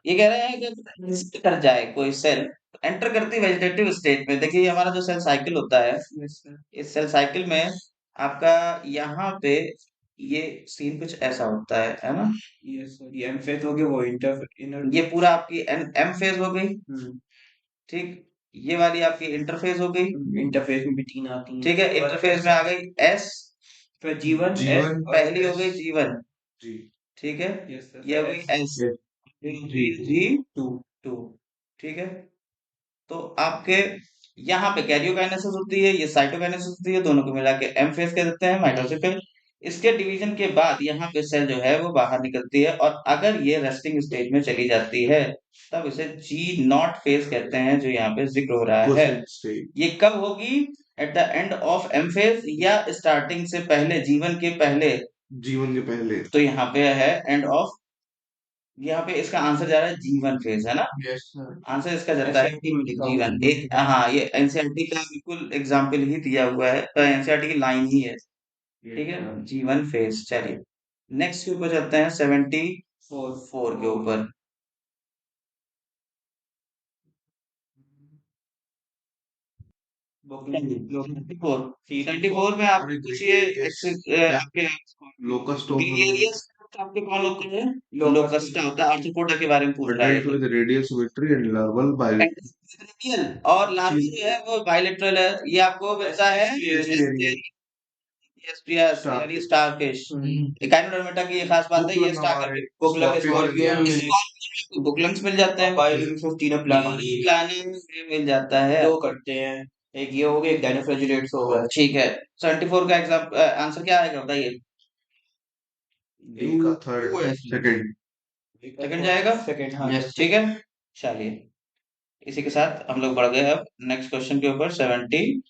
ये कह रहे हैं कि एंटर कर जाए कोई सेल, एंटर करती वेजिटेटिव स्टेट में। देखिए हमारा जो सेल साइकिल होता है, इस सेल साइकिल में आपका यहाँ पे ये सीन कुछ ऐसा होता है ना? ये एम फेज हो गया, वो इंटर ये पूरा आपकी एम फेज हो गई, ठीक? ये वाली आपकी इंटरफेज हो गई, इंटरफेस में भी 3 आती हैं। ठीक है? इंटरफेस में आ गई S, फिर G1 G1 पहली हो गई G1, G. ठीक है? Yes, sir. ये हो गई S, G2, ठीक है? तो आपके यहाँ पे कैरियोकाइनेसिस होती है, ये साइटोकाइनेसिस होती है, दोनों को मिला के एम फेज कह देते हैं, माइटोसिस फेज। इसके डिवीजन के बाद यहाँ पे सेल जो है वो बाहर निकलती है, और अगर ये रेस्टिंग स्टेज में चली जाती है तब इसे G0 फेज कहते हैं, जो यहाँ पे जिक्र हो रहा है। Cosine state. ये कब होगी? At the end of M phase या स्टार्टिंग से पहले, जीवन के पहले? G1 के पहले. तो यहाँ पे है एंड ऑफ, यहाँ पे इसका आंसर जा रहा है G1 फेज, है ना? Yes sir. आंसर इसका जाता है SIT में लिखा हुआ जीवन। एक हाँ, ये एनसीईआरटी का बिल्कुल एग्जाम्पल ही दिया हुआ है, तो एनसीईआरटी की लाइन ही है, ठीक है? जीवन फेज। चलिए नेक्स्ट के ऊपर चलते हैं 74 के ऊपर। है। 74 में आप पूछिए आपके Locust of ग्रेगेरियस आपके कौन लोग है? लोकस्टा होता है। आर्थ्रोपोडा के बारे में पूछ रहा है। Adult with radial symmetry and larval bilateral. Radial और लार्वा जो है वो बायलेटरल है। ये आपको मिलता है यानी स्टारफिश। एकाइनोडर्मेटा की ये खास बात है, ये स्टार बुकलंग्स मिल जाते हैं, मिल जाता है, 2 करते हैं, एक ये हो गया, एक डायनोफ्लैजिलेट्स हो गया। ठीक है। 74 का एग्जाम आंसर क्या आएगा बताइए? D का third, second. सेकंड जाएगा, सेकंड, हाँ। ठीक है? चलिए इसी के साथ हम लोग बढ़ गए अब नेक्स्ट क्वेश्चन के ऊपर 75।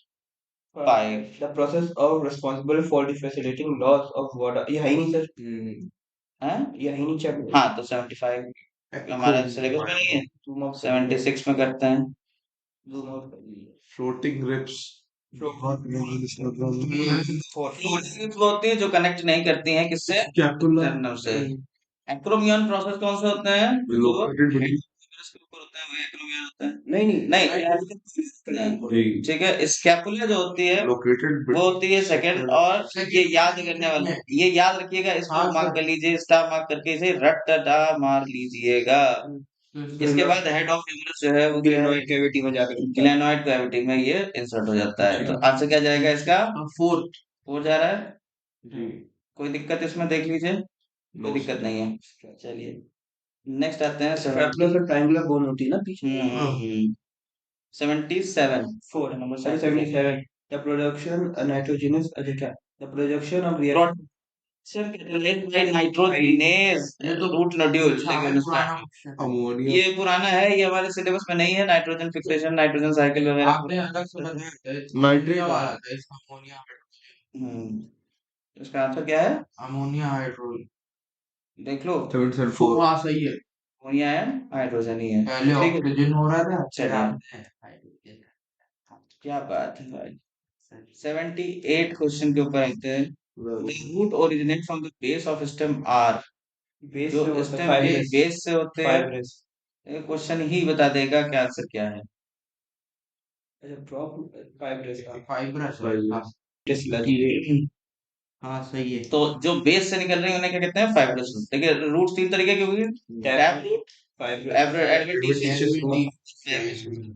The process of responsible for the facilitating loss of water, ये है ही नहीं सर, हैं? ये है ही नहीं चैप्टर। हाँ, तो 75 हमारा सिलेबस में नहीं है, 76 में करते हैं। Floating ribs. होती है जो कनेक्ट नहीं करती हैं किससे? टर्नर से। एक्रोमियन प्रोसेस कौन से होते हैं? Located between. के ऊपर होता है, वो एक्रोमियन होता है। नहीं नहीं, ठीक है। स्कैपुला जो होती है Located वो होती है सेकंड। और ये याद करने वाला, ये याद रखिएगा, इसको मार्क कर लीजिए, स्टार मार्क करके इसे रट्टा मार लीजिएगा। इसके बाद हेड ऑफ ह्यूमरस जो है वो ग्लेनोइड कैविटी में जाकर ग्लेनोइड कैविटी में ये इंसर्ट हो जाता है। तो आंसर क्या जाएगा इसका? फोर्थ। 4 जा रहा है। जी कोई दिक्कत इसमें देख लीजिए, कोई No, दिक्कत sir. नहीं है। चलिए नेक्स्ट आते हैं ट्रैपलर और ट्रायंगुलर बोन होती है ना पीछे। 77 4 number 77 the production nitrogenous the production of reaction nitrogenase ये तो रूट नोड्यूल। अच्छा है, पुराना क्वेश्चन है। अमोनिया ये पुराना है, ये हमारे सिलेबस में नहीं है। नाइट्रोजन फिक्सेशन, नाइट्रोजन साइकिल वगैरह। आपने अलग से बताया था, नाइट्रेट अमोनिया वाला था, इसका अमोनिया हाइड्रोजन। इसका आंसर क्या है? Ammonia hydrogen. देख लो, 774 हाँ सही है। अमोनिया है, हाइड्रोजन ही है। पहले ठीक है, ऑक्सीजन हो रहा था, फिर चलिए। आपने हाइड्रोजन। क्या बात है भाई। 78 क्वेश्चन के ऊपर आते हैं। The root originate from the base of stem R। Base जो से होता है स्टेम फाइब्रस बेस से होते हैं। फाइब्रस क्वेश्चन ही बता देगा कि आंसर क्या है। अच्छा ड्रॉप फाइब्रस का फाइब्रस है। फाइब्रस। हाँ, डिसलॉजी हाँ सही है। तो जो बेस से निकल रही है उन्हें क्या कहते हैं? Fibrous root. देखिए रूट 3 तरीके की होगी। Tap root, adventitious root.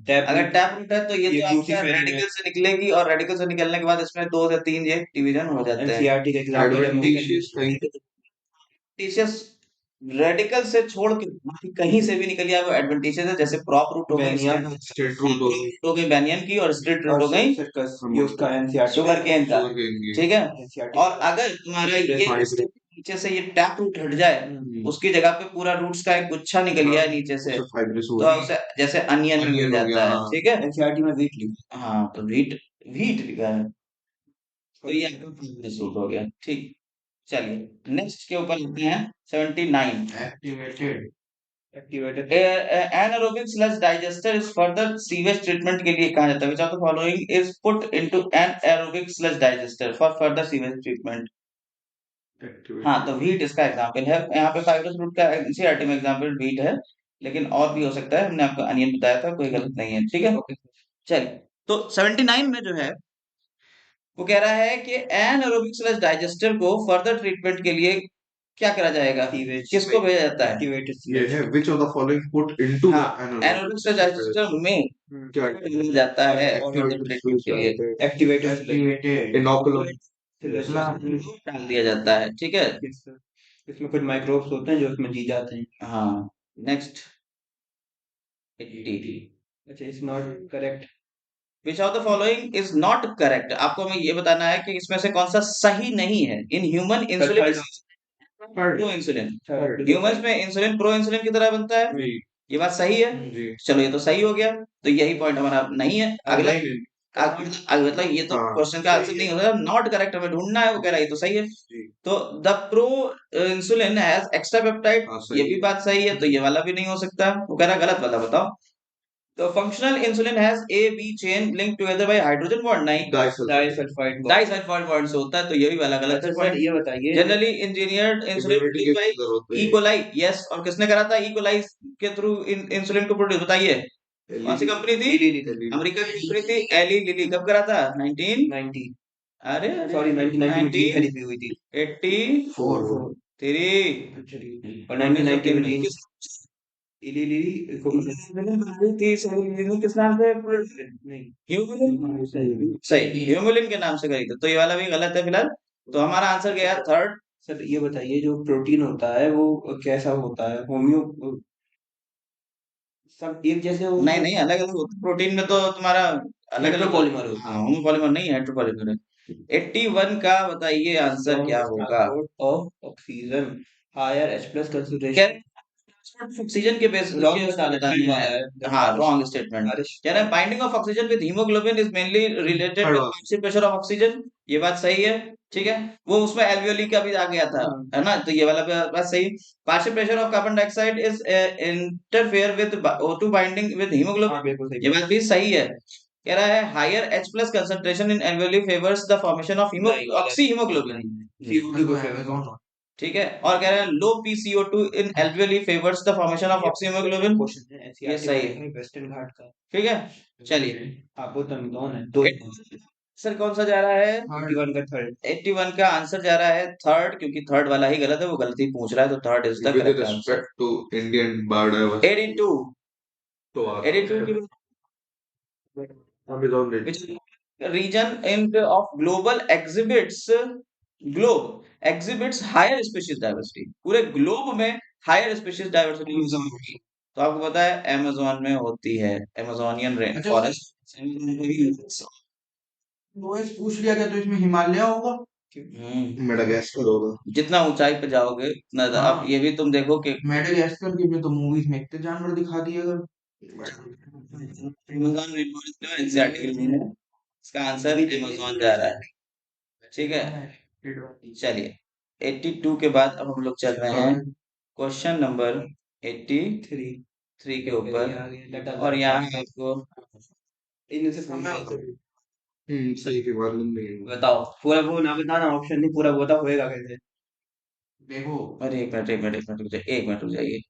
Tap अगर टैप रूट है तो ये ये तो ब्यूटी आपका पेन है। रेडिकल से निकलेगी, और रेडिकल से निकलने के बाद इसमें 2 से 3 ये डिवीजन हो जाते हैं। एनसीईआरटी का एग्जांपल है एडवेंटिशियस कहीं एडवेंटिशियस रेडिकल से छोड़ के बाकी कहीं से भी निकल गया वो एडवेंटिशियस है। जैसे प्रॉप रूट हो गई, बेनियन स्ट्रेट रूट हो गई हो गई बेनियन की, और स्ट्रेट रूट हो गई सर्कस ये उसका एनसीईआरटी शुगर केन का। शुगर केन की ठीक है, एनसीईआरटी और अगर तुम्हारा ये फाइब्रस। नीचे से ये टैप रूट हट जाए, उसकी जगह पे पूरा रूट्स का एक गुच्छा निकल गया है नीचे से, फाइब्रस हो तो गई। उसे जैसे अनियन में मिल Onion हो जाता गया, है। हाँ। ठीक है, एनसीईआरटी में वीट लिखा हाँ तो वीट वीट लिखा है, तो ये आपका फाइब्रस रूट हो गया। ठीक, चलिए नेक्स्ट के ऊपर आते हैं। 79 activated. Activated anaerobic sludge digester is further sewage treatment के लिए कहा जाता है। which of the following is put into an aerobic sludge digester for further sewage treatment। हाँ तो वीट इसका एग्जाम्पल है। यहाँ पे फाइब्रस रूट का एनसीईआरटी में एग्जाम्पल वीट है, लेकिन और भी हो सकता है। हमने आपको अनियन बताया था, कोई गलत नहीं है। ठीक है, चलिए तो 79 में जो है वो कह रहा है कि एनारोबिक स्लज डाइजेस्टर को फर्दर ट्रीटमेंट के लिए क्या करा जाएगा, किसको भेजा जाता है? एक्टिवेटेड ये है which of the following put into हाँ, the anaerobic anaerobic sludge digester में क्या भेजा जाता है फर्दर ट्रीटमेंट के लिए। Activated activated. इनोकुलम डाल दिया जाता है। ठीक है, इसमें कुछ माइक्रोब्स होते हैं जो इसमें जी जाते हैं। हाँ नेक्स्ट 80 अच्छा it's not correct which of the following is not correct. आपको हमें ये बताना है कि इसमें से कौन सा सही नहीं है। In human insulin, pro insulin, humans में इंसुलिन प्रो इंसुलिन की तरह बनता है। जी ये बात सही है। जी चलो ये तो सही हो गया, तो यही पॉइंट हमारा नहीं है। अगला मतलब ये तो हाँ, क्वेश्चन का आंसर सही नहीं होगा। नॉट करेक्ट हमें ढूंढना है, वो कह रहा है ये तो सही है। जी तो the pro insulin has extra peptide, हाँ, सही ये भी बात सही है, तो ये वाला भी नहीं हो सकता। वो कह रहा है गलत वाला बताओ। तो functional insulin has A B chain link together by hydrogen bond, नहीं डाइसल्फाइड डाइसल्फाइड बॉन्ड से होता है, तो ये भी वाला गलत है। सर ये बताइए generally engineered insulin Immunity produce के बाय अंदर होते ई हैं। कोलाई। यस, और किसने करा था ई कोलाई के थ्रू इंसुलिन को प्रोड्यूस? बताइए कौन सी कंपनी थी? अमेरिका की कंपनी थी एली लिली। कब करा था? 90 अरे सॉरी 1990 में जी खरीदी हुई थी 84 और 1990 में जी इलीली किस नाम से? नहीं ह्यूमुलिन। सही, ह्यूमुलिन के नाम से खरीदा, तो ये वाला भी गलत है फिलहाल। तो हमारा आंसर गया थर्ड। सर ये बताइए जो प्रोटीन होता है वो कैसा होता है होम्यो सब एक जैसे हो नहीं नहीं, अलग अलग होता है। प्रोटीन में तो तुम्हारा अलग अलग Heteropolymer होता है। हाँ, होमोपॉलीमर नहीं, हेटेरोपॉलीमर है। 81 का बताइए आंसर क्या होगा? Of oxygen higher H+ concentration oxygen के बेस Wrong के statement बताने वाला हैं। है। हाँ रॉन्ग स्टेटमेंट कह रहा है binding of oxygen with haemoglobin is mainly related Third with one. Partial pressure of oxygen. ये बात सही है। ठीक है, वो उसमें एल्वियोली का भी आ गया था, है ना, तो ये वाला बात सही। Partial pressure of carbon dioxide is interfere with O2 binding with haemoglobin. ये बात भी सही है। कह रहा है higher H+ concentration in alveoli favours the formation of oxy haemoglobin. ठीक है, और कह रहा है low PCO2 in alveoli favours the formation of oxy haemoglobin. ये सही है। वेस्टर्न घाट का ठीक है, चलिए आप वो तंगदौन है दो सर कौन सा जा रहा है? 81 का थर्ड। 81 का आंसर जा रहा है थर्ड, क्योंकि थर्ड वाला ही गलत है, वो गलती पूछ रहा है, तो third is the With correct answer. respect to Indian biodiversity, 82 तो आता 82 है की Amazon rainforest. which region in of global exhibits higher species diversity, पूरे ग्लोब में हायर स्पीशीज डाइवर्सिटी तो आपको पता है अमेज़न में होती है, अमेज़ोनियन रेन अच्छा, फॉरेस्ट। ओएस पूछ लिया गया तो इसमें हिमालय होगा। मेडागास्कर होगा। जितना ऊंचाई पे जाओगे उतना हाँ। अब ये भी तुम देखो कि मेडागास्कर की में तो मूवीज में इतने जानवर दिखा दिए गए। अमेज़न रेन फॉरेस्ट जो एग्जैक्टली नहीं है, इसका आंसर अमेज़न जा रहा है। ठीक है, चलिए 82 के बाद अब हम लोग चल रहे हैं क्वेश्चन नंबर 83 के ऊपर, और यहाँ आपको इनमें से सही के बारे में बताओ, पूरा वो ना बताना, ऑप्शन नहीं पूरा बता, होएगा कैसे? देखो अरे एक मिनट एक मिनट रुक जाइए।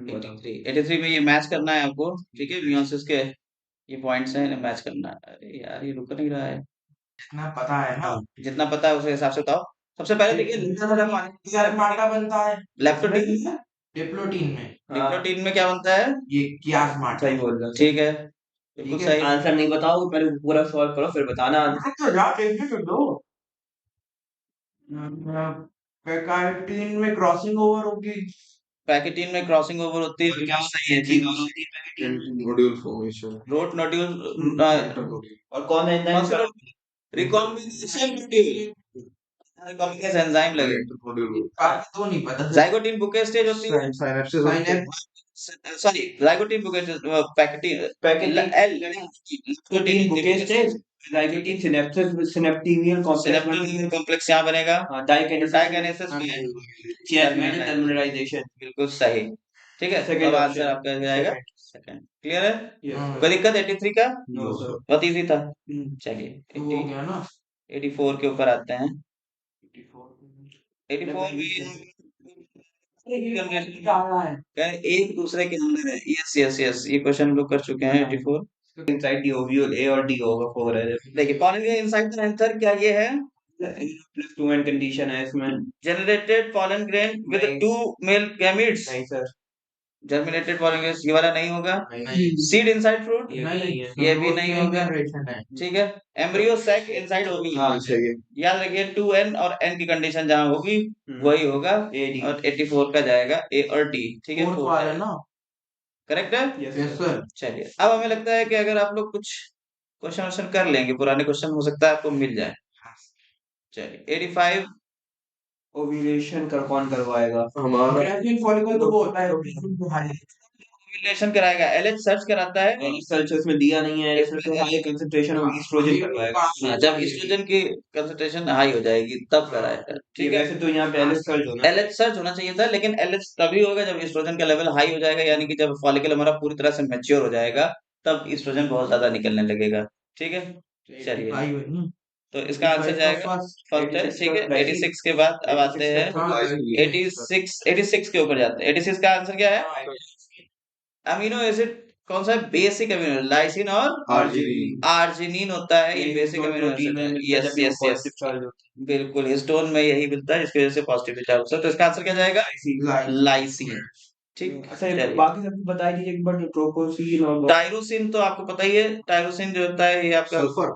बताओ। 83 में ये मैच करना है आपको, ठीक है, न्यूएंसेस के ये पॉइंट्स हैं, इन्हें मैच करना है। अरे यार ये रुक नहीं रहा है। जितना पता है ना, हाँ, जितना पता है उस हिसाब से बताओ। सबसे पहले देखिए मार्टा बनता है लेप्टोटीन में, डिप्लोटीन में। डिप्लोटीन में क्या बनता है? ये कियास मार्टा। सही बोल रहा ठीक है, बिल्कुल ठीक है। सही। आंसर नहीं बताओ, पहले पूरा सॉल्व करो फिर बताना। तो जा देखने तो दो। पैकाइटिन में क्रॉसिंग ओवर होगी। पैकेटीन में क्रॉसिंग ओवर होती है, बिल्कुल सही है चीज। Nodule formation. रोट नोड्यूल और कौन है रिकॉम्बिनेशन रिकॉम्बिनेशन एंजाइम लगे। बाकी तो नहीं पता। जाइगोटिन बुके स्टेज होती है, synapse sorry zygotene bouquet pachytene protein bouquet stage, zygotene synapsis synaptonemal complex यहाँ बनेगा, डाइकाइनेसिस टर्मिनलाइजेशन। बिल्कुल सही। ठीक है, Second अब option. आंसर आपका जाएगा सेकंड। क्लियर है? हाँ। कोई दिक्कत 83 का? No sir. बहुत इजी था। चलिए तो हो गया ना 84 के ऊपर आते हैं। 84 भी एक दूसरे के अंदर है। यस यस यस, ये क्वेश्चन हम लोग कर चुके हैं 84। इनसाइड डी ओव्यूल ए और डी होगा 4 है। देखिए पॉलिन इनसाइड द एंथर क्या ये है? प्लस 2 एंड कंडीशन है इसमें। जनरेटेड pollen grain with नहीं। 2 male gametes, नहीं सर, germinated pollen grains ये वाला नहीं होगा। नहीं सीड इनसाइड फ्रूट ये भी नहीं है। ये भी नहीं होगा। जनरेशन है। ठीक है, एम्ब्रियो सैक इनसाइड होगी। हाँ सही है। याद रखिए 2n और n की कंडीशन जहां होगी वही होगा, ए डी। और 84 का जाएगा ए और डी। ठीक है, फोर्थ वाला ना। करेक्ट है। Yes sir. चलिए अब हमें लगता है कि अगर आप लोग कुछ क्वेश्चन कर लेंगे, पुराने क्वेश्चन हो सकता है आपको मिल जाए। चलिए 85 ओव्यूलेशन कर कौन करवाएगा? हमारा ग्रेजुएट फॉलिकल तो वो होता है हाई ओव्यूलेशन कराएगा, एलएच सर्च कराता है। रिसर्च में दिया नहीं है, इसमें तो हाई कंसंट्रेशन ऑफ एस्ट्रोजन करवाएगा। हाँ, जब एस्ट्रोजन की कंसंट्रेशन हाई हो जाएगी तब कराएगा। ठीक है, वैसे तो यहाँ पे एलिस सर्च होना है। एलएच सर्च होना चाहिए था, लेकिन एलएच तभी होगा जब एस्ट्रोजन का लेवल हाई हो जाएगा, यानी कि जब फॉलिकल हमारा पूरी तरह से मैच्योर हो जाएगा, तब एस्ट्रोजन बहुत ज्यादा निकलने लगेगा। ठीक है, चलिए तो इसका आंसर जाएगा फर्स्ट है। ठीक है, 86 के बाद अब आते हैं 86 के ऊपर जाते हैं। 86 का आंसर क्या है? अमीनो एसिड कौन सा है? बेसिक अमीनो, लाइसिन और आर्जिनिन होता है, ये basic amino acid. Yes yes yes, बिल्कुल हिस्टोन में यही मिलता है, जिसकी वजह से पॉजिटिव चार्ज होता है। तो इसका आंसर क्या जाएगा? लाइसिन। ठीक, अच्छा बाकी सब बता दीजिए एक बार, ट्रोपोसिन और टायरोसिन तो आपको पता ही है। टायरोसिन जो होता है ये आपका सल्फर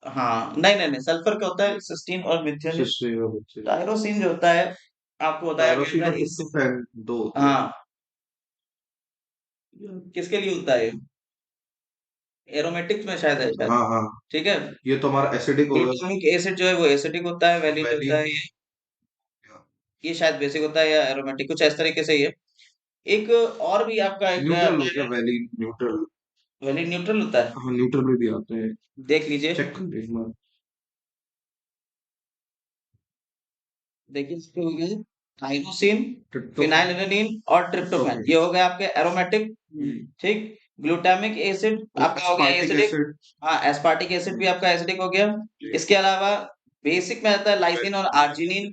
हाँ नहीं सल्फर का होता है सिस्टीन और मिथेन। टायरोसिन जो होता है आपको बताया गया था इस दो हाँ किसके लिए होता है? एरोमेटिक में शायद है शायद। हाँ हाँ ठीक है, ये तो हमारा एसिडिक होगा। ग्लूटामिक एसिड जो है वो एसिडिक होता है, वैलिन होता है ये शायद बेसिक होता है या एरोमेटिक, कुछ इस तरीके से ही है। एक और भी आपका एक न्यूट्रल हो गया, वैलिन न्यूट्रल। वैलिन न्यूट्रल होता है, हाँ न्यूट्रल में भी आते हैं, देख लीजिए। चेक कर एक बार। देखिए इसके हो गए थाइरोसिन, फिनाइलएलेनिन और ट्रिप्टोफैन, ये हो गए आपके एरोमेटिक। ठीक, ग्लूटामिक एसिड आपका हो गया एसिडिक। हाँ, एस्पार्टिक एसिड भी आपका एसिडिक हो गया। इसके अलावा बेसिक में आता है लाइसिन और आर्जिनिन,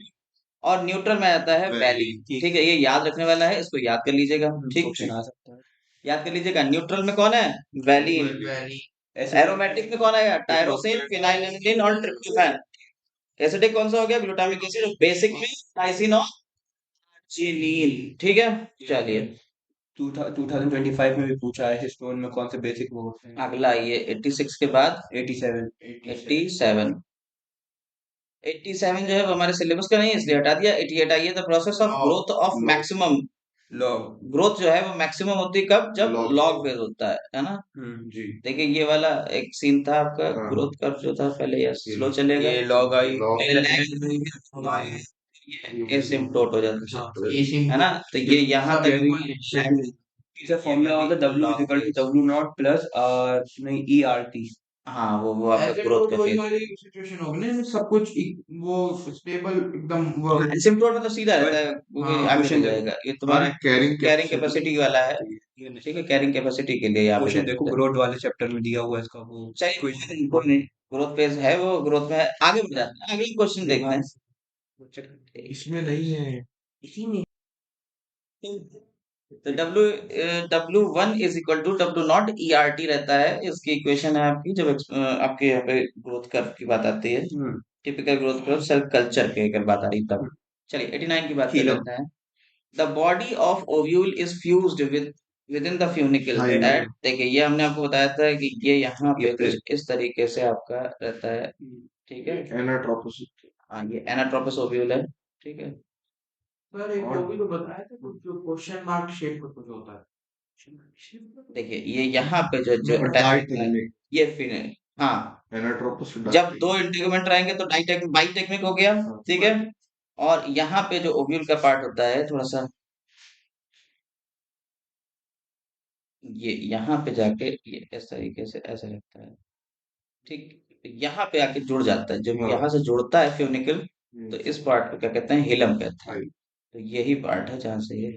और न्यूट्रल में आता है वैलिन। ठीक है, ये याद रखने वाला है, इसको याद कर लीजिएगा। ठीक, याद कर लीजिएगा। न्यूट्रल में कौन है? वैलिन। एरोमेटिक में कौन आएगा? टायरोसिन, फिनाइलएल्निन और ट्रिप्टोफैन। एसिडिक कौन सा हो गया? Glutamic acid. बेसिक में टाइसिन और चिलीन। ठीक है, चलिए 2025 में भी पूछा है हिस्टोन में कौन से बेसिक वो होते हैं। अगला ये 86 के बाद 87 87 87 जो है वो हमारे सिलेबस का नहीं है इसलिए हटा दिया। 88 आइए, the process of growth of maximum. Log. Growth जो है वो मैक्सिमम होती है कब? जब Log लॉग फेज होता है ना। जी देखिए ये वाला एक सीन था आपका, हाँ। ग्रोथ कर्व जो था पहले ये ये स्लो चलेगा, ये लॉग आई log एसिम्प्टोट हो जाता है, है ना। तो ये यहाँ तक इसका फॉर्मूला होता है W is equal to W not plus R नहीं ERT। हाँ वो आपका ऐसे ग्रोथ तो का वही फेज। वाली सिचुएशन होगी ना, सब कुछ वो स्टेबल एकदम वो एसिम्प्टोट मतलब सीधा रहता है, वो भी हाँ, आगे क्वेश्चन बढ़ जाएगा। ये तुम्हारा कैरिंग कैरिंग कैपेसिटी वाला है, ठीक है, कैरिंग कैपेसिटी के लिए यहाँ पे क्वेश्चन देखो देखते हैं। ग्रोथ वाले चैप्टर में दिया हुआ है इसका वो चलिए कोई नहीं, ग्रोथ फेज है, वो ग्रोथ में है। आगे बढ़ जाते हैं, अगले क्वेश्चन देखते हैं। इसमें नहीं है। इसी में तो W1 is equal to W not ERT रहता है। इसकी इक्वेशन है आपकी, जब आपके यहाँ पे ग्रोथ कर्व की बात आती है, typical growth curve cell culture के अगर बात आ रही तब। चलिए 89 की बात कर Phylum. लेते हैं। The body of ovule is fused with in the funicle हाँ, एट, देखिए ये हमने आपको बताया था कि ये यहाँ पे ये कुछ इस तरीके से आपका रहता है, ठीक है। एनाट्रोपोस हाँ ये एनाट्रोपस ओव्यूल है, ठीक है। सर एक वो भी तो बताया था कुछ, जो क्वेश्चन मार्क शेप में कुछ होता है। देखिए ये यहाँ पे जो No, attach डाई होता है, टेक्निक ये फिर हाँ, एनाट्रोपोस जब दो इंटीग्यूमेंट रहेंगे तो बाई टेक्निक हो गया, ठीक है। और यहाँ पे जो ओव्यूल का पार्ट होता है थोड़ा सा, ये यहाँ पे जाके ये इस तरीके से ऐसे रहता है, ठीक। यहाँ पे आके जुड़ जाता है, जब हाँ। यहाँ से जुड़ता है फ्यूनिकल, तो इस पार्ट को क्या कहते हैं? हिलम कहते हैं। तो यही पार्ट है जहाँ से ये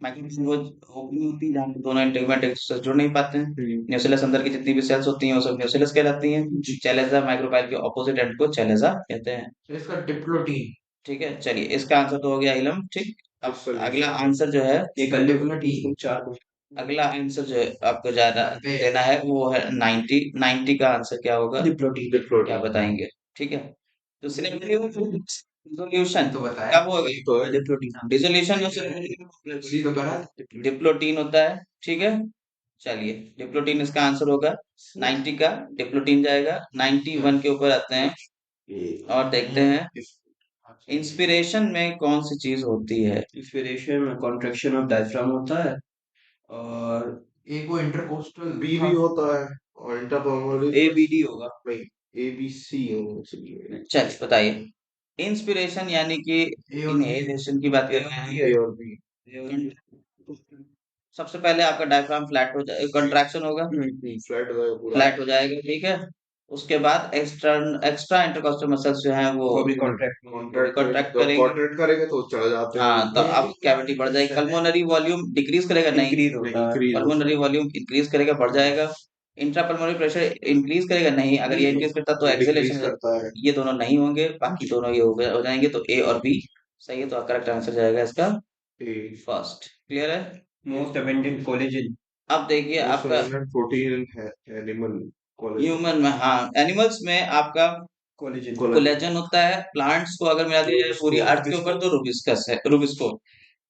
मैग्नीफिसेंट वो ओपनिंग होती है, जहाँ पे दोनों इंटीग्यूमेंट एक दूसरे से जुड़ नहीं पाते हैं। न्यूक्लियस अंदर की जितनी भी सेल्स होती हैं वो सब न्यूक्लियस कहलाती हैं। चैलेजा माइक्रोफाइल के ऑपोजिट एंड को चैलेजा कहते हैं, तो इसका डिप्लोटीन ठीक है। चलिए इसका आंसर तो हो गया इलम, ठीक। अब अगला आंसर जो है, ये कर डिप्लोटीन चार अगला आंसर जो है आपको ज्यादा देना है वो है 90। 90 का आंसर क्या होगा? डिप्लोटीन क्या बताएंगे? ठीक है। तो रिजोल्यूशन तो बताया कब होगा? तो है डिप्लोटीन रिजोल्यूशन उसी तो करा डिप्लोटीन होता है, ठीक है। चलिए डिप्लोटीन इसका आंसर होगा 90 का, डिप्लोटीन जाएगा। 91 के ऊपर आते हैं और देखते हैं इंस्पिरेशन में कौन सी चीज होती है? इंस्पिरेशन में कॉन्ट्रैक्शन ऑफ डायफ्राम होता है और एक वो इंटरकोस्टल बी भी होता है और इंटरपल्मोनरी ABD होगा। नहीं ABC होना चाहिए। चलिए बताइए, इंस्पिरेशन यानी कि A और B। इनहेलेशन की बात कर रहे हैं। A और B सबसे पहले आपका डायफ्राम फ्लैट हो जाए, कंट्रैक्शन होगा, फ्लैट हो जाएगा पूरा। फ्लैट हो जाएगा, ठीक है। उसके बाद एक्स्ट्रा इंटरकॉस्टल मसल्स जो हैं वो भी कॉन्ट्रैक्ट कॉन्ट्रैक्ट जब करेंगे। कॉन्ट्रैक्ट करेंगे तो चले जाते हैं। हाँ तो अब कैविटी बढ़ जाएगी। पल्मोनरी वॉल्यूम डिक्रीज करेगा? नहीं, इंक्रीज होता है। increase होता पल्मोनरी वॉल्यूम इंक्रीज करेगा, बढ़ जाएगा। इंट्रा पल्मोनरी प्रेशर इंक्रीज करेगा? नहीं, अगर ये इंक्रीज करता तो है, एक्सेलेरेशन decrease करता है। ये दोनों नहीं होंगे, बाकी दोनों ये हो जाएंगे। तो ए और बी सही है, तो करेक्ट आंसर जाएगा इसका A फर्स्ट। क्लियर है? मोस्ट अबेंडेंट कोलेजन अब देखिए आपका प्रोटीन है एनिमल कोलेजन ह्यूमन में, हाँ एनिमल्स में आपका कोलेजन कोलेजन होता है। प्लांट्स को अगर मिला दिया जाए पूरी अर्थ के ऊपर तो रुबिस्कस है, रुबिस्को।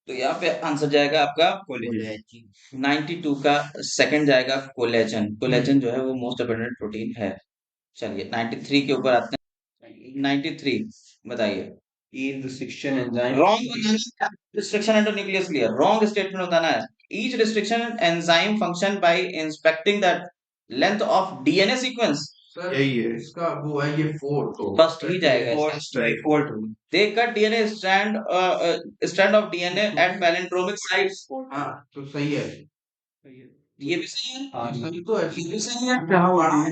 तो यहाँ पे आंसर जाएगा आपका कोलेजन 92 का सेकंड जाएगा कोलेजन। कोलेजन जो है वो मोस्ट अबंडेंट प्रोटीन है। चलिए 93 के ऊपर आते हैं। 93 बताइए। is restriction enzyme wrong restriction and nucleus clear, wrong statement बताना है। Each restriction enzyme function by inspecting the length of DNA sequence. Sir यही है। इसका वो है ये 4 तो फर्स्ट ही जाएगा इसका। Fourth They cut DNA strand of DNA at palindromic sites। हाँ तो सही है। ये भी सही है। हाँ सही तो है। ये भी सही है। क्या हुआ है?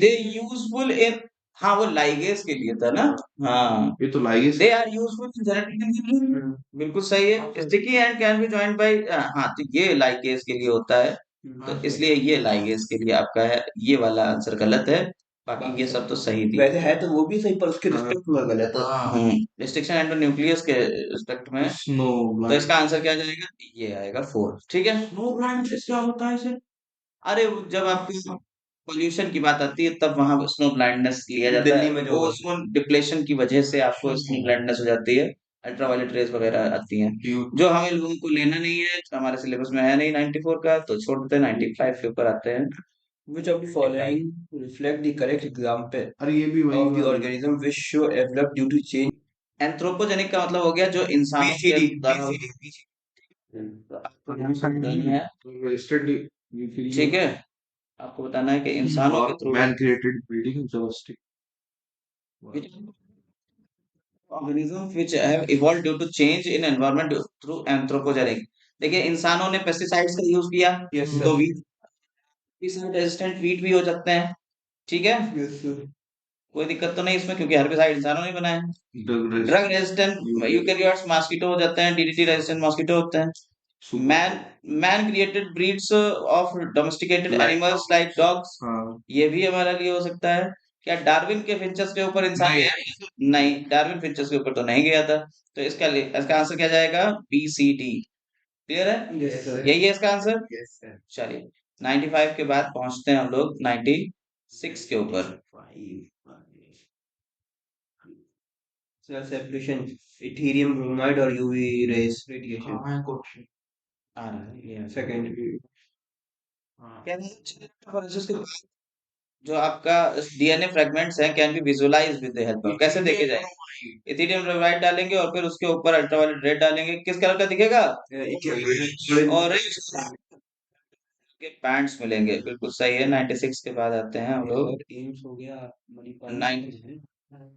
They useful in, हाँ वो लाइगेज के लिए था ना। हाँ ये तो ligase they are useful in genetic engineering। बिल्कुल सही है। Sticky and can be joined by, हाँ तो ये लाइगेज के लिए होता है, तो इसलिए ये लाइगेज के लिए आपका है। ये वाला आंसर गलत है, बाकी ये सब तो सही थी। वैसे है तो वो भी सही पर उसके रिस्पेक्ट में गलत है। हाँ रिस्ट्रिक्शन एंड न्यूक्लियस के रिस्पेक्ट में, स्नो तो इसका आंसर क्या जाएगा? ये आएगा 4, ठीक है। स्नो ब्लाइंड क्या होता है इसे? अरे जब आपकी पोल्यूशन की बात आती है तब वहां स्नो ब्लाइंडनेस लिया जाता दिल्ली है। में जो वो ओजोन डिप्लेशन की वजह से आपको स्नो ब्लाइंडनेस हो जाती है, अल्ट्रावायलेट रेज वगैरह आती हैं, जो हमें लोगों को लेना नहीं है, हमारे सिलेबस में है नहीं 94 का, तो छोड़ देते हैं, 95 के ऊपर आते हैं। which of the following reflect the correct example अरे ये भी वही of the वाला। organism which show developed due to change? Anthropogenic का मतलब हो गया जो इंसानों के BCD द्वारा आपको ध्यान से बताना है, Instantly you feel ठीक है, आपको बताना है कि इंसानों के or through man created breeding domestic organisms which have evolved due to change in environment through anthropogenic। देखिए इंसानों ने पेस्टिसाइड्स का यूज किया, Yes, तो sir. वीट रेजिस्टेंट वीट भी हो सकते हैं, ठीक है, Yes, sir. कोई दिक्कत तो नहीं इसमें, क्योंकि हेर्बिसाइड इंसानों ने बनाए हैं। drug drug resistant eukaryotes mosquito हो जाते हैं, डीडीटी रेजिस्टेंट मॉस्किटो होते हैं। Man man created breeds of domesticated Like- animals like dogs, हाँ ये भी हमारे लिए हो सकता है। क्या डार्विन के फिंचेस के ऊपर इंसान नहीं। गया? नहीं, डार्विन फिंचेस के ऊपर तो नहीं गया था, तो इसका आंसर क्या जाएगा? B C D. क्लियर है? Yes, sir. यही है इसका आंसर। Yes, sir. चलिए 95 के बाद पहुंचते हैं हम लोग 96 के ऊपर। Sir, separation, Ethereum bromide or UV rays radiation. हाँ क्वेश्चन आ रहा है ये Second. हाँ क्या है? जो आपका डीएनए फ्रेगमेंट्स हैं can be visualise with the help of, कैसे देखे जाएंगे? इथेरियम ब्रोमाइड डालेंगे और फिर उसके ऊपर अल्ट्रावायलेट रेड डालेंगे, किस कलर का दिखेगा? ऑरेंज के पैंट्स मिलेंगे, बिल्कुल सही है। 96 के बाद आते हैं हम लोग और एम्स हो गया, मणिपाल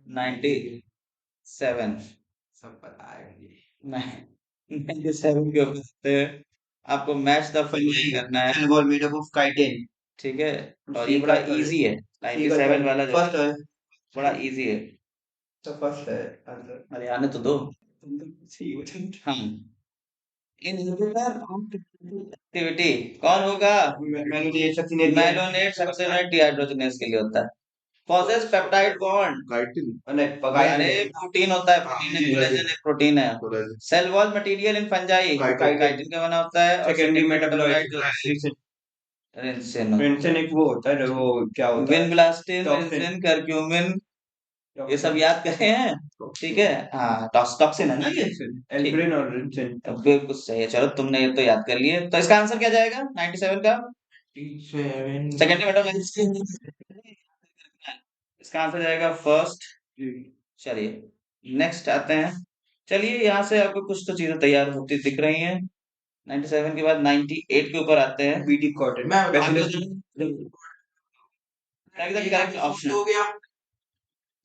97 सब पता है मुझे। 97 के ऊपर आते हैं। आपको मैच द फॉलोइंग करना है, ball made up of chitin. ठीक है, और ये बड़ा इजी है, 97 वाला जो First है. बड़ा इजी है। तो फर्स्ट है आंसर. अरे आने तो दो। हाँ, इनहिबिटर ऑफ एक्टिविटी कौन होगा? मैलोनेट सक्सेनेट डिहाइड्रोजनेज के लिए होता है। Possesses peptide bond, Chitin. अरे प्रोटीन होता है, प्रोटीन है, कोलेजन एक प्रोटीन है। Collagen. Cell wall material in fungi, Chitin. Chitin का बना होता है, और सेकेंडरी मेटाबोलाइट जो मेटाबोलाइट. रिंसिन, पेंशन एक वो होता है, वो क्या होता है? Vinblastine, Toxin. रिंसिन, करक्यूमिन, ये सब याद करे हैं, ठीक है। हाँ, टॉक्सिन है ना ये, एल्ब्रिन और रिंसिन. बिल्कुल सही है। चलो तुमने ये तो याद कर लिए, तो इसका आंसर क्या जाएगा 97 का? 97 सेकेंडरी मेटाबोलाइट, इसका आंसर जाएगा फर्स्ट। चलिए नेक्स्ट आते हैं। चलिए यहाँ से आपको कुछ तो चीजें तैयार होती दिख रही हैं। 97 के बाद 98 के ऊपर आते हैं। BT cotton. मैं करेक्ट ऑप्शन हो गया।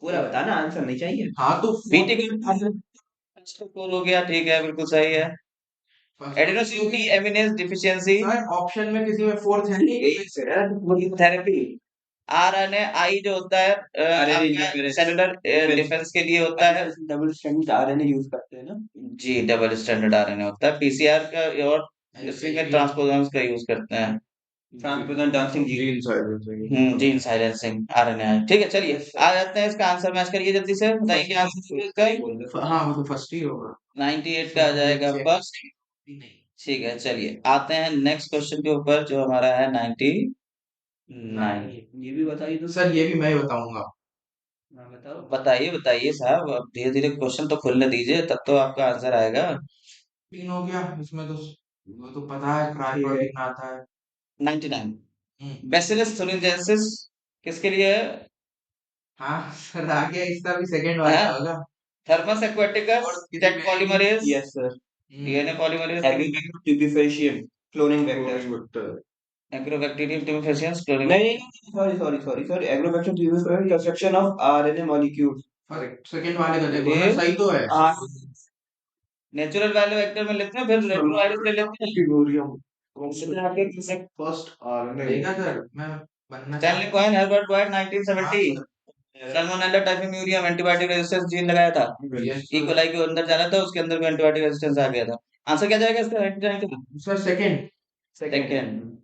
पूरा बताना, आंसर नहीं चाहिए. हाँ तो बीटी हो गया, ठीक है, बिल्कुल सही है। एडेनोसिन एमिनेज डिफिशियंसी, ऑप्शन में किसी में फोर्थ है नहीं। थेरेपी, आरएनए आई जो होता है सेलुलर डिफेंस के लिए होता है। डबल स्ट्रैंड आरएनए यूज करते हैं ना. जी, डबल स्टैंडर्ड आरएनए होता है। पीसीआर का और इसी में ट्रांसपोजन्स का यूज करते हैं। Transposon dancing Gene silencing. Gene silencing RNA, ठीक है। चलिए आ जाते हैं, इसका आंसर मैच करिए जल्दी से, बताइए क्या आंसर इसका। हाँ वो तो फर्स्ट ही होगा। 98 का आ जाएगा फर्स्ट, ठीक है। चलिए आते हैं नेक्स्ट क्वेश्चन के ऊपर जो हमारा है 99। ये भी बताइए तो. सर ये भी मैं बताऊंगा। हाँ, बताओ. बताइए बताइए साहब, अब धीरे धीरे क्वेश्चन तो खुलने दीजिए, तब तो आपका आंसर आएगा। 3 हो गया इसमें तो, वो तो पता है क्रायोजेनिक आता है। 99 बैसिलस thuringiensis किसके लिए है? हाँ सर आ गया, इसका भी सेकंड वाला हाँ। होगा। थर्मस एक्वाटिकस, टेट polymerase, yes sir. DNA polymerase, tumefaciens cloning vector. Vector. Agrobacterium tumefaciens, cloning. नहीं, sorry Agrobacter tumefaciens construction of RNA molecule. Second वाले का देखो ना, ये- सही तो है। नेचुरल वैल्यू वेक्टर में लेते हैं, फिर रेट्रोवायरस ले लेते हैं। Figurium. Stanley First RNA. देखा सर, मैं बनना Cohen, Herbert Boyd 1970, Salmonella typhimurium antibiotic resistance gene लगाया था। ई कोलाई के अंदर जाना था, उसके अंदर भी एंटीबायोटिक रेजिस्टेंस आ गया था। आंसर क्या जाएगा इसका 99 का? सर सेकंड सेकंड,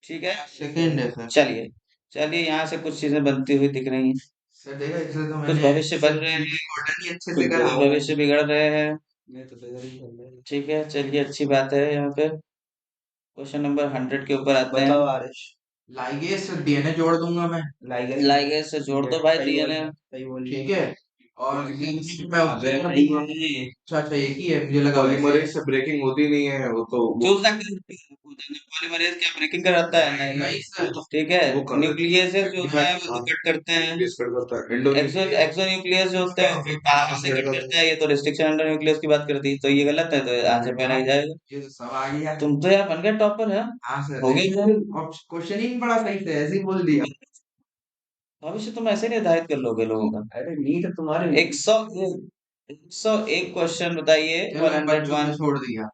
ठीक है। सेकंड है सर। चलिए चलिए यहाँ से कुछ चीजें बनती हुई दिख रही हैं, सर देखा, इसलिए तो कुछ मैंने भविष्य बन रहे हैं, रिकॉर्डर ही अच्छे से कुछ करा। भविष्य बिगड़ रहे हैं, मैं तो फिगर ही कर रहा हूं. ठीक है। चलिए अच्छी बात है। यहाँ पे क्वेश्चन नंबर 100 के ऊपर आते हैं। बताओ आरएस. लाइगेस डीएनए जोड़ दूंगा मैं। लाइगेज से जोड़ दो भाई डीएनए। सही बोल ठीक है, और मैं अबे उससे भाई अच्छा अच्छा एक ही है, मुझे लगा वैसे पॉलीमरेज से ब्रेकिंग होती नहीं है, वो तो वो चूज पॉलीमरेज क्या ब्रेकिंग कराता है? नहीं नहीं सर। ठीक है। वो कर न्यूक्लियस जो होता है वो हाँ, तो कट करते हैं। डिस्कट करता है एंडोन्यूक्लियस। एक्सोन्यूक्लियस जो होते हैं वो बाहर से कट करते हैं। ये तो रिस्ट्रिक्शन अंडर न्यूक्लियस की बात करती है, तो ये गलत है, तो आंसर पहना ही जाएगा। ये तो सब आ गया। तुम तो यार बन गए टॉपर है। हाँ सर, हो गई। और क्वेश्चन ही नहीं पड़ा सही से, ऐसे ही बोल दिया। भविष्य तुम ऐसे निर्धारित कर लोगे लोगों का। अरे नीट तुम्हारे 101 क्वेश्चन बताइए। चलो इन बच्चों ने 101 छोड़ दिया।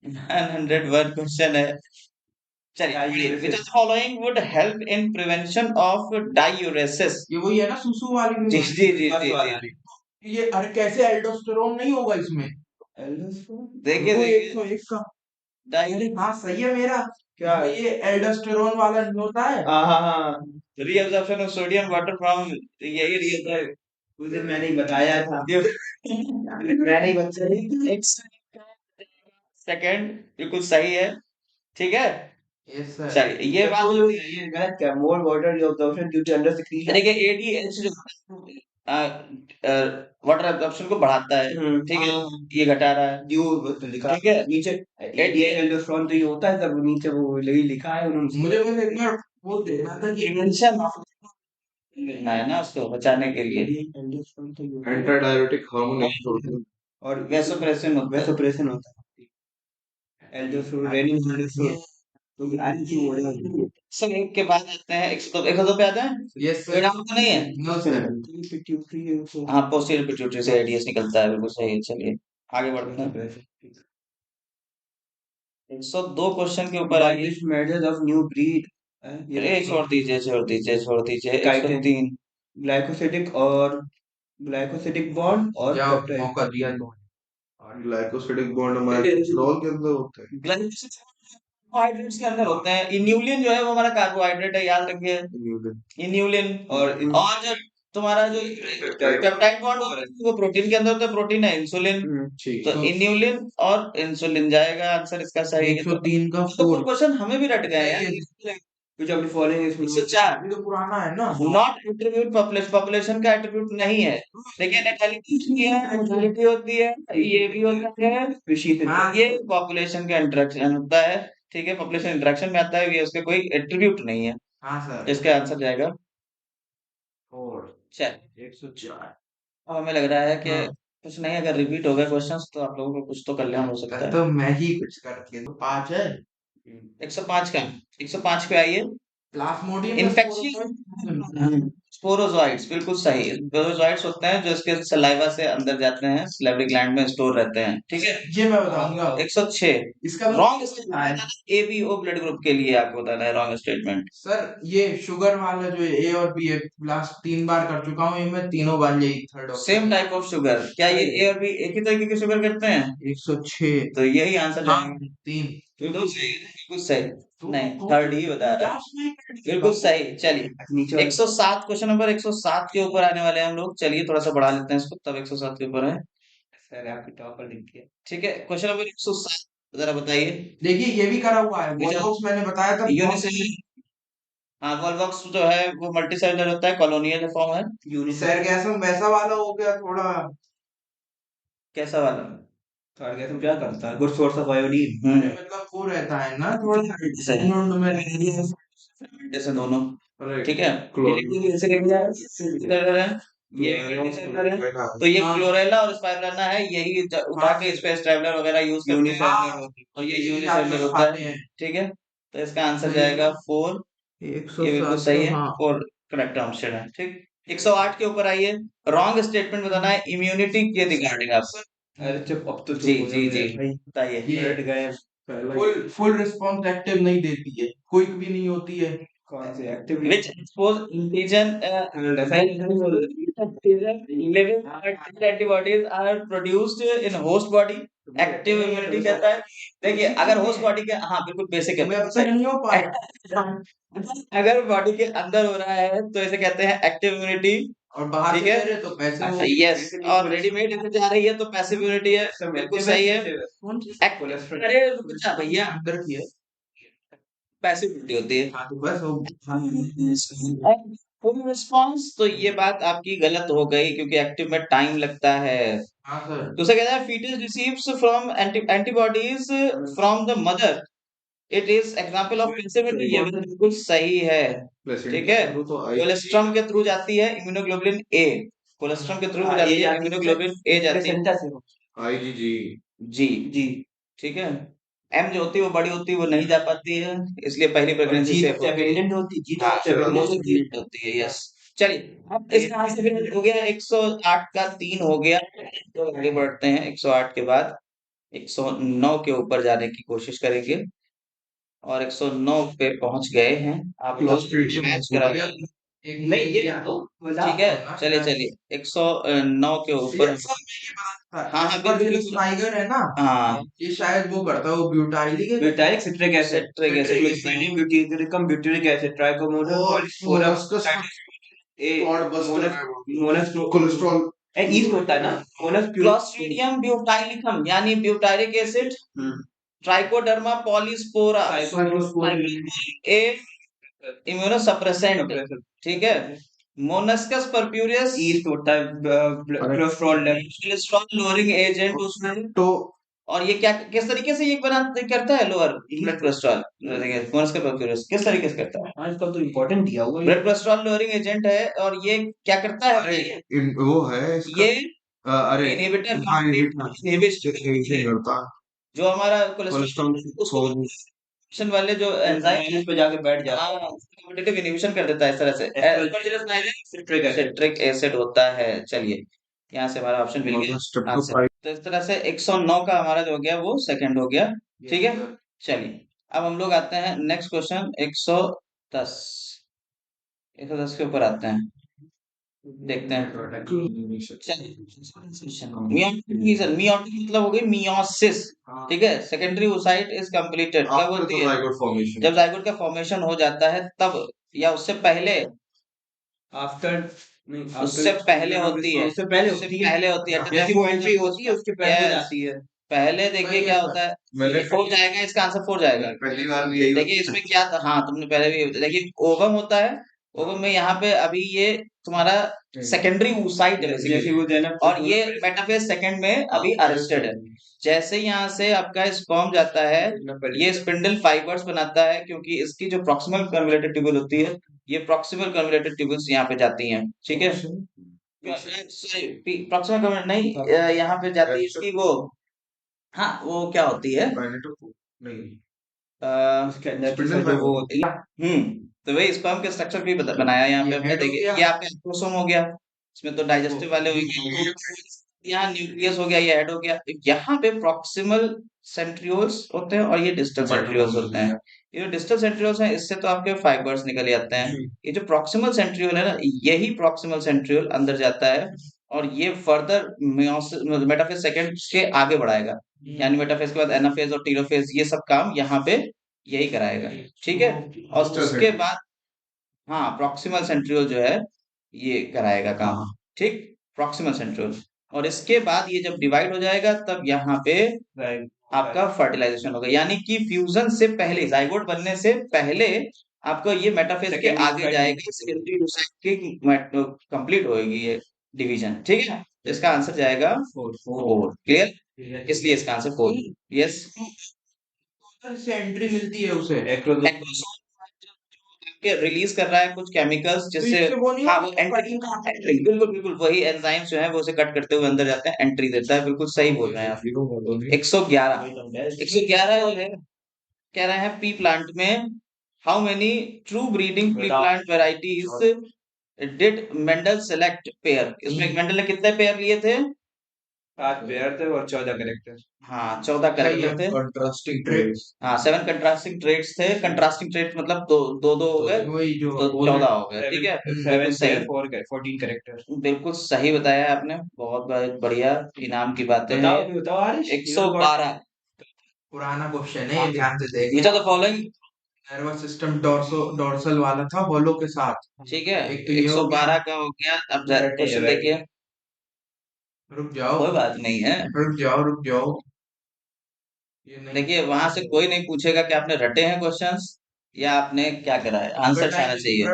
101 क्वेश्चन है। चलिए, which of the following would help in prevention of diuresis? ये वही है ना सुसु वाली जी बीमारी? जी जी जी जी। ये अरे कैसे एल्डोस्टेरोन नहीं होगा इसमें? देखिए वो देखिए 101 का। डाई अरे हाँ सही है मेरा। क्या? इसमें ये एल्डोस्टेरोन वाला नहीं होता है? हाँ reabsorption of sodium water from, यही री उस दिन मैंने ही बताया था। मैंने ही बताया। सेकंड बिल्कुल सही है। ठीक है। Yes sir. चलिए ये बात ये गलत क्या? More water absorption due to under secretion. देखिए एडीएच जो वाटर एब्जॉर्प्शन को बढ़ाता है। ठीक है, ये घटा रहा है। ड्यू लिखा ठीक है। नीचे। एल्डोस्टेरोन तो ये होता है, तब नीचे वो लिखा है उन्होंने। मुझे बस एक बार वो देखना था कि प्रिवेंशन लेना है ना उसको बचाने के लिए। एल्डोस्टेरोन तो ये होता है। एंटी डायरेटिक हार्मोन नहीं छोड़ते। और वैसोप्रेसिन होता है। वैसोप्रेसिन होता है। एल्डोस्टेरोन रेनिन एल्डोस्टेरोन तो आज की हो रहा है। सर एक के बाद आते हैं 102 पे आते हैं। यस कोई सर। डाउट तो नहीं है? No sir. पिट्यूटरी हाँ, पोस्टीरियर पिट्यूटरी से एडीएस निकलता है, बिल्कुल सही है। चलिए आगे बढ़ते हैं। 102 क्वेश्चन के ऊपर आइए। Published medals of new breed। अरे छोड़ दीजिए छोड़ दीजिए छोड़ दीजिए। Chitin। 103 ग्लाइकोसिडिक और ग्लाइकोसिडिक बॉन्ड और क्या पेप्टाइड मौका दिया तो। ग्लाइकोसिडिक बॉन्ड हमारे कोलेस्ट्रॉल के अंदर होता है। कार्बोहाइड्रेट्स के अंदर होते हैं। इन्यूलिन जो है वो हमारा कार्बोहाइड्रेट है, याद रखिए। इन्यूलिन और और जो तुम्हारा जो पेप्टाइड बॉन्ड होता है वो प्रोटीन के अंदर होता है, प्रोटीन है इंसुलिन। ठीक तो इन्यूलिन और इंसुलिन जाएगा आंसर इसका सही है। 103 का तो 4। क्वेश्चन हमें भी रट गए यार। which of the following is 104 ये तो पुराना है ना। नॉट एट्रीब्यूट पॉपुलेशन का एट्रीब्यूट नहीं है। देखिए नेटेलिटी होती है, मोर्टेलिटी होती है, ये भी होता है। species हाँ ये पॉपुलेशन का इंटरेक्शन होता है। ठीक है, पॉपुलेशन इंटरेक्शन में आता है, ये उसके कोई एट्रीब्यूट नहीं है। हाँ सर। इसका आंसर जाएगा 4। चल। 104। अब हमें लग रहा है कि हाँ। कुछ नहीं, अगर रिपीट हो गए क्वेश्चंस तो आप लोगों को कुछ तो कल्याण हो सकता कल है। तो मैं ही कुछ करके तो 5 है। 105 का 105 पे आइए। प्लाज्मोडियम इन्फेक्शन स्पोरोजोइट्स, बिल्कुल सही। स्पोरोजोइट्स होते हैं जो इसके सलाइवा से अंदर जाते हैं, सलाइवरी ग्लैंड में स्टोर रहते हैं। ठीक है। ये मैं बताऊंगा। 106 इसका wrong statement. ABO blood group के लिए आपको बताना है रॉन्ग स्टेटमेंट। सर ये शुगर वाला जो ए और बी है, लास्ट 3 बार कर चुका हूँ ये मैं, तीनों बार यही third same type of sugar, क्या ये ए और बी एक ही तरीके की शुगर करते हैं? 106। तो यही आंसर जाएंगे। 3। बिल्कुल सही। नहीं, थर्ड ही बता रहा है। बिल्कुल सही। चलिए 107 क्वेश्चन नंबर 107 के ऊपर आने वाले हैं हम लोग। चलिए थोड़ा सा बढ़ा लेते हैं इसको, तब 107 के ऊपर है। सर आपकी टॉपर लिख किया। ठीक है, क्वेश्चन नंबर 107 जरा बताइए। देखिए ये भी करा हुआ है, वॉलबॉक्स मैंने बताया था। यूनिसेलुलर, हाँ वॉलबॉक्स जो है वो मल्टीसेलुलर होता है, कॉलोनियल फॉर्म है। सरगैसम वैसा वाला हो गया थोड़ा। कैसा वाला? सर्गेसम क्या करता है? Good source of iodine. मतलब वो रहता है ना थोड़ा जैसे दोनों। है। ठीक है। ये यूनिसेलुलर है, तो ये क्लोरेला और स्पाइरुलिना है, यही उठा के स्पेस ट्रैवलर वगैरह यूज करते हैं, और ये यूनिसेलुलर होता है। ठीक है, तो इसका आंसर जाएगा 4। ये बिल्कुल सही है, 4 करेक्ट आंसर है। ठीक। 108 के ऊपर आइए। रॉन्ग स्टेटमेंट बताना है इम्यूनिटी के रिगार्डिंग आपको। अरे चुप, अब तो जी जी जी बताइए। हट गए। फुल रिस्पॉन्स एक्टिव नहीं देती है, क्विक भी नहीं होती है। कौन से active Which expose antigen living antibodies are produced in host body. Active immunity कहता है। देखिए अगर होस्ट बॉडी के, हाँ बिल्कुल बेसिक है, अब से नहीं हो पाया। अगर बॉडी के अंदर हो रहा है तो इसे कहते हैं एक्टिव इम्यूनिटी। और बाहर ठीक से है। ले रहे तो पैसे वो यस, और रेडीमेड इधर जा रही है तो पैसिव इम्यूनिटी है। बिल्कुल सही है। अरे रुक जा भैया, अंदर की है। पैसिविटी होती है। हाँ तो बस वो फुल रिस्पॉन्स तो ये बात आपकी गलत हो गई क्योंकि एक्टिव में टाइम लगता है। हाँ सर दूसरा कहता है fetus receives from antibodies from the mother. It is example of पेंसिबिलिटी, ये बात बिल्कुल सही है। ठीक है, प्लेसेंटा तो आई कोलेस्ट्रम के थ्रू जाती है इम्यूनोग्लोबुलिन ए, कोलेस्ट्रम के थ्रू जाती है इम्यूनोग्लोबुलिन ए जाती है प्लेसेंटा से आईजीजी जी। जी ठीक है, एम जो होती है वो बड़ी होती है, वो नहीं जा पाती है, इसलिए पहली और प्रेगनेंसी जी सेफ तो होती है। डिपेंडेंट होती जी तो हाँ, डिपेंडेंट मोस्ट होती है। होती है, यस। चलिए, अब इसका आंसर फिर हो गया 108 का 3 हो गया। तो आगे बढ़ते हैं, 108 के बाद 109 के ऊपर जाने की कोशिश करेंगे और 109 पे पहुंच गए हैं। आप लोग मैच करा भैया एक नहीं ये क्या तो ठीक है, चलिए चलिए 109 के ऊपर। सर मैं ये बात हाँ हाँ बिल्कुल बिल्कुल। टाइगर है ना, हाँ, ये शायद वो करता है, वो butylic butylic citric acid citric acid butyricum butyric acid trichomonal cholesterol yeast होता है ना मोनस क्लोस्ट्रीडियम ब्यूटाइलिकम यानी butyric acid, Trichoderma polyspora A immunosuppressant. ठीक है, मोनस्कस परप्यूरियस ईस्ट होता है cholesterol level cholesterol lowering agent उसमें। तो और ये क्या किस तरीके से ये करता है लोअर ब्लड कोलेस्ट्रॉल, मोनस्कस परप्यूरियस किस तरीके से करता है? आज का तो इम्पोर्टेंट दिया हुआ है ब्लड कोलेस्ट्रॉल लोअरिंग एजेंट है और ये क्या करता है? अरे वो है इसका ये अरे इनहिबिटर हाँ इनहिबिशन करता है जो हमारा कोलेस्ट्रॉल उसको इन्हिबिशन वाले जो एंजाइम पे जाके बैठ जाता हाँ कॉम्पिटिटिव इन्हिबिशन कर देता है इस तरह से। है सिट्रिक एसिड होता है। चलिए, यहाँ से हमारा ऑप्शन मिल गया आंसर। तो इस तरह से 109 का हमारा जो हो गया वो सेकंड हो गया। ठीक है, चलिए अब हम लोग आते हैं नेक्स्ट क्वेश्चन 110। 110 के ऊपर आते हैं, देखते हैं। मियोटिक मतलब हो गई मियोसिस। ठीक है, सेकेंडरी ओसाइट इज कंप्लीटेड कब होती है? जब जाइगोट का फॉर्मेशन हो जाता है तब, या उससे पहले? आफ्टर उससे पहले होती है, उससे पहले उससे होती है पहले होती है। जैसी वो एंट्री होती है उसके पहले हो Yes. जाती है पहले देखिए क्या होता है, मैंने फोर जाएगा, इसका आंसर फोर जाएगा। पहली बार भी यही देखिए इसमें क्या था, हाँ तुमने पहले भी देखिए ओवम होता है, ओवम में यहाँ पे अभी ये तुम्हारा सेकेंडरी oocyte है जैसे basically, वो देना और ये मेटाफेज सेकंड में अभी अरेस्टेड है। जैसे यहाँ से आपका स्पर्म जाता है, ये स्पिंडल फाइबर्स बनाता है क्योंकि इसकी जो प्रॉक्सिमल कन्वलेटेड ट्यूबुल होती है, ये प्रॉक्सिमल कन्वलेटेड ट्यूबुल्स यहाँ पे जाती हैं। ठीक है, सॉरी प्रॉक्सिमल कन्वलेटेड नहीं, यहाँ पे जाती है इसकी वो, हाँ वो क्या होती है नहीं उसके अंदर Spindle जो fiber वो होती है तो वही स्पर्म के स्ट्रक्चर भी बनाया यहाँ पे ये हमने। head हो देखिए गया। ये आपका एंडोसोम हो गया, इसमें तो डाइजेस्टिव वाले हो गए, यहाँ न्यूक्लियस हो गया, ये हेड हो गया। यहाँ पे प्रॉक्सिमल सेंट्रियोल्स होते हैं और ये डिस्टल सेंट्रियोल्स होते हैं। ये जो डिस्टल सेंट्रियोल्स हैं इससे तो आपके फाइबर्स निकल जाते हैं। ये जो प्रॉक्सिमल सेंट्रियोल है ना, यही प्रॉक्सिमल सेंट्रियोल अंदर जाता है और ये फर्दर मेटाफेज सेकंड के आगे बढ़ाएगा, यानी मेटाफेज के बाद एनाफेज और टीलोफेज ये सब काम यहाँ पे यही कराएगा। ठीक है, और उसके बाद हाँ प्रॉक्सिमल सेंट्रियोल जो है ये कराएगा काम। ठीक, प्रॉक्सिमल सेंट्रियोल। और इसके बाद ये जब डिवाइड हो जाएगा तब यहाँ पे आपका फर्टिलाइजेशन होगा, यानी कि फ्यूजन से पहले, जाइगोट बनने से पहले आपको ये मेटाफेज के आगे जाएगी, सेकेंडरी की कंप्लीट होएगी ये डिवीजन। ठीक है, तो इसका आंसर जाएगा 4। क्लियर, इसलिए इसका आंसर 4। यस, से एंट्री मिलती है उसे रिलीज कर रहा है कुछ केमिकल्स जिससे इससे वो नहीं हाँ होता, वो एंट्री बिल्कुल बिल्कुल वही एंजाइम्स जो है वो उसे कट करते हुए अंदर जाते हैं, एंट्री देता है। बिल्कुल सही बोल रहे हैं आप। 111 है, कह रहे हैं पी प्लांट में how many true breeding P plant varieties did Mendel select pair? इसमें मेंडल ने कितने पेयर लिए थे? 7 पेयर थे और 14 कैरेक्टर। हाँ 14 कैरेक्टर थे। कंट्रास्टिंग ट्रेड्स हाँ 7 कंट्रास्टिंग ट्रेड्स थे। कंट्रास्टिंग ट्रेड्स मतलब दो दो दो हो गए वही जो तो 14 हो गए। ठीक है, 7 सही, पेयर 14 कैरेक्टर। बिल्कुल सही बताया आपने, बहुत बढ़िया, इनाम की बातें हैं। बताओ आरिश 112 पुराना क्वेश्चन है, ये ध्यान से देख। Which are the following? Nervous system dorsal वाला था होलो के साथ। ठीक है, एक तो ये हो गया। 112 का हो गया। अब क्वेश्चन देखिए, रुक जाओ कोई बात नहीं है, रुक जाओ ये नहीं देखिए वहां से कोई नहीं पूछेगा कि आपने रटे हैं क्वेश्चंस, या आपने क्या करा है? आंसर आना चाहिए।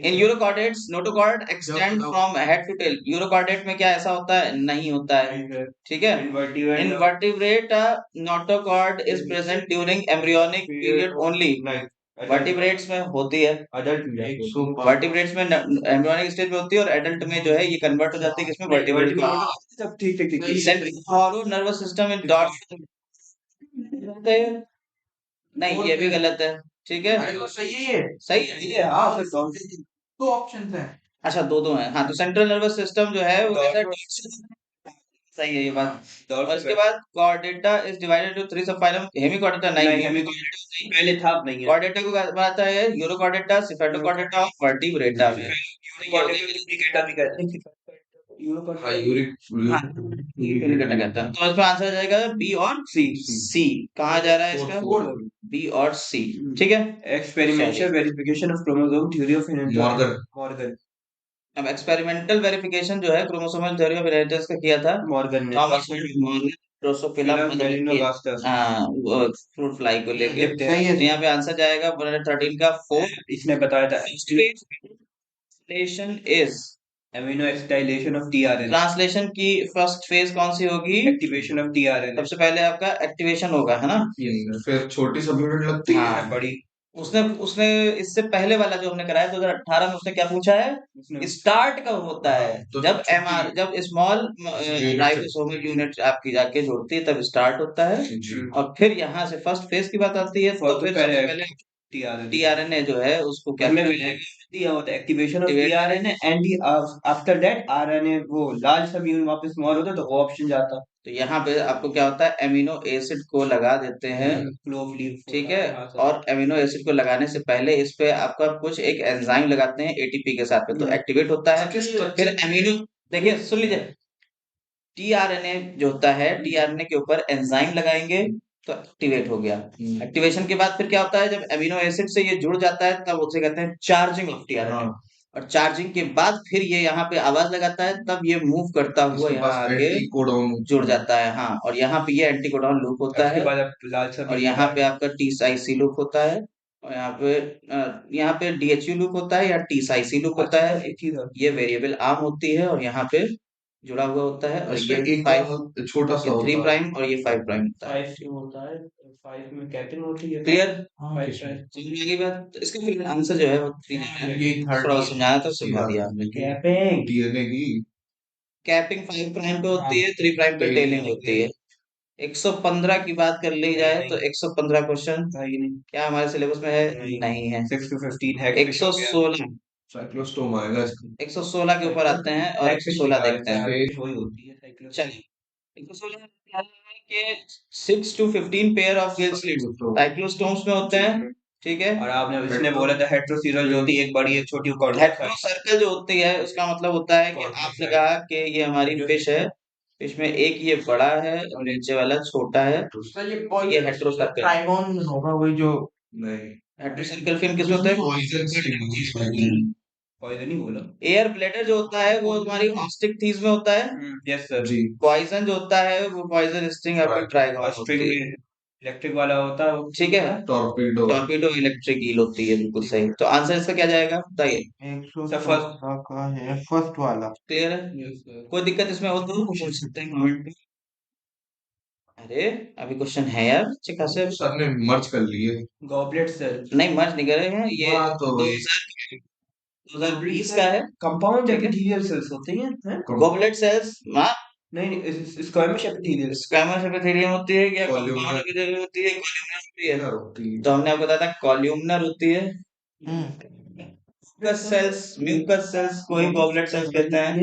In urochordates notochord extend from head to tail. Urochordate में क्या ऐसा होता है? नहीं होता है, ठीक है। In vertebrate notochord is present during embryonic period only. Vertebrates में होती है, वर्टिब्रेट्स में एम्ब्रियोनिक स्टेज में होती है, और एडल्ट में जो है ये कन्वर्ट हो जाती है किसमें? वर्टिब्रेट में। सब ठीक ठीक ठीक central nervous system in dorsal. नहीं, ये भी गलत है, ठीक है। अरे तो सही है ये। सही है ये, हाँ सर। दो ऑप्शन है। अच्छा, दो हैं, हाँ। तो सेंट्रल नर्वस सिस्टम जो है वो कहता है सही है ये बात। और इसके बाद Chordata is divided into three सब फाइलम। हेमिकॉर्डेटा नहीं, हेमिकॉर्डेटा नहीं, पहले था नहीं है। कॉर्डेटा को बनाता है यूरोकॉर्डेटा, सिफेटोकॉर्डेटा और वर्टिब्रेटा में। यूरोकॉर्डेटा भी कहते हैं। हाँ यूरिक हाँ, यूरोकॉर्डेटा कहता है। तो इसमें आंसर आ जाएगा बी और सी। सी कहाँ जा रहा है इसका? बी और सी, ठीक है। Experimental verification of chromosome theory of Morgan. अब एक्सपेरिमेंटल वेरिफिकेशन जो है क्रोमोसोमल थ्योरी ऑफ इनहेरिटेंस का किया था मॉर्गन ने। Thomas Morgan, Drosophila melanogaster. Fruit fly को लेके। सही है। तो यहाँ पे आंसर जाएगा 113 का 4। इसने बताया था translation is amino acetylation of tRNA. Translation की फर्स्ट फेज कौन सी होगी? Activation of tRNA. सबसे पहले आपका एक्टिवेशन होगा, है ना। फिर छोटी सब यूनिट लगती है, हाँ। बड़ी। उसने उसने इससे पहले वाला जो हमने कराया 2018 में, उसने क्या पूछा है? स्टार्ट कब होता है? तो जब छोटी- एमआर जब स्मॉल राइबोसोमल यूनिट आपकी जाके जुड़ती है तब स्टार्ट होता है। जी। और फिर यहाँ से फर्स्ट फेज की बात आती है, तो फिर सबसे पहले टीआरएनए जो है उसको क्या दिया होता है activation of Activate- tRNA and after that RNA वो लाल सब यूनिट वापस स्मॉल होता है तो वो ऑप्शन जाता। तो यहाँ पे आपको क्या होता है? एमिनो एसिड को लगा देते हैं, ठीक है। और एमिनो एसिड को लगाने से पहले इस पे आपका कुछ एक एंजाइम लगाते हैं एटीपी के साथ में, तो एक्टिवेट होता है। फिर एमिनो, देखिए सुन लीजिए, टीआरएनए जो होता है, टीआरएनए के ऊपर एंजाइम लगाएंगे तो एक्टिवेट हो गया। एक्टिवेशन के बाद फिर क्या होता है? जब एमिनो एसिड से ये जुड़ जाता है तब उसे कहते हैं चार्जिंग ऑफ टीआरएनए। और चार्जिंग के बाद फिर ये यहाँ पे आवाज लगाता है, तब ये मूव करता हुआ यहाँ आगे जुड़ जाता है। हाँ, और यहाँ पे ये एंटीकोडॉन लूप होता है, और यहाँ पे आपका टी-साइसी लूप होता है, और यहाँ पे डीएचयू लूप होता है या टी-साइसी लूप होता है। ये वेरिएबल आर्म होती है और यहाँ पे जुड़ा हुआ होता है, और ये एक 5 छोटा सा 3 प्राइम और ये 5 प्राइम होता है। 5 होता है 5 में कैपिंग होती है। क्लियर? हाँ, समझ में आ गई बात? तो इसका फिर आंसर जो है वो 3 है। ये थोड़ा समझाया तो समझा दिया आपने। कैपिंग डीएनए की कैपिंग 5 प्राइम पे होती है, 3 प्राइम पे टेलिंग होती है। 115 की बात कर ली जाए तो 115 क्वेश्चन क्या हमारे सिलेबस में है? नहीं है। 6 to 15 है। 116 साइक्लोस्टोम आएगा इसका। 116 के ऊपर आते हैं और 116 देखते हैं। वही होती है साइक्लोस्टोम। चलिए, 116 क्या है कि 6 to 15 pair of gill slits cyclostomes में होते हैं, ठीक है। और आपने इसने बोला था हेटेरोसीरल जो होती है एक बड़ी एक छोटी हेटेरो सर्कल जो होती है उसका मतलब होता है कि आपने कहा कि ये हमारी फिश है, फिश में एक ये बड़ा है और नीचे वाला छोटा है, ये हेटेरो सर्कल। ट्राइगोन होगा वही जो नहीं, हेटेरो सर्कल फिन किसमें होता है? पॉइजन ही बोला। एयर ब्लैडर जो होता है वो हमारी ऑस्टिक थीस में होता है। Yes sir. जी। पॉइजन जो होता है वो पॉइजन स्ट्रिंग आपकी ट्राइगोन स्ट्रिंग होती है, में इलेक्ट्रिक वाला होता है वो। ठीक है। टॉर्पीडो टॉर्पीडो इलेक्ट्रिक ईल होती है, बिल्कुल सही। तो आंसर इसका क्या जाएगा बताइए? 117 का है फर्स्ट वाला। क्लियर है? कोई दिक्कत इसमें हो तो पूछ सकते हैं कमेंट में। अरे अभी क्वेश्चन है यार, अच्छे खासे। सर ने मर्ज कर लिए। गॉबलेट सेल नहीं, मर्ज नहीं करे हैं ये। हाँ, तो 2020 का है। कंपाउंड ठीक है। एपिथेलियल सेल्स होती हैं हैं? गॉबलेट सेल्स नहीं स्क्वैमस एपिथेलियल। स्क्वैमस एपिथेलियम होती है क्या? Columnar। कंपाउंड एपिथेलियम होती है, कॉलमनर होती है। होती है। तो हमने आपको बताया था कॉलमनर होती है। म्यूकस सेल्स को ही गॉबलेट सेल्स कहते हैं।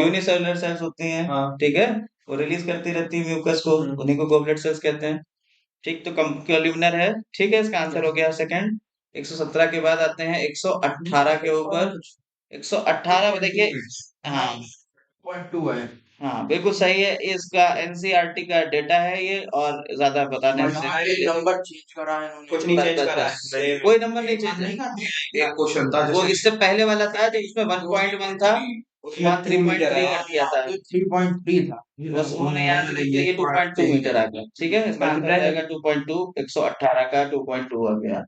यूनिसेलुलर सेल्स होती हैं, हाँ। ठीक है। वो रिलीज करती रहती है म्यूकस को, उन्हीं को गॉबलेट सेल्स कहते हैं। ठीक, तो कॉलमनर है, ठीक है। इसका आंसर हो गया सेकंड। 117 के बाद आते हैं 118 के ऊपर। 118 में देखिए, हाँ 0.2 है। हाँ बिल्कुल सही है। इसका एनसीईआरटी का डेटा है ये, और ज्यादा बताने से नंबर चेंज करा है इन्होंने। कुछ नहीं चेंज करा बस, है। कोई नंबर नहीं चेंज नहीं है। करा। एक क्वेश्चन था वो जैसे इससे पहले वाला था जो इसमें 1.1 था, वहाँ 3.3 कर दिया था। 3.3 था। बस उन्होंने यहाँ पे लिख दिया ये 2.2 मीटर आ गया, ठीक है। इसका आंसर आ जाएगा 2.2। 118 का 2.2 आ गया।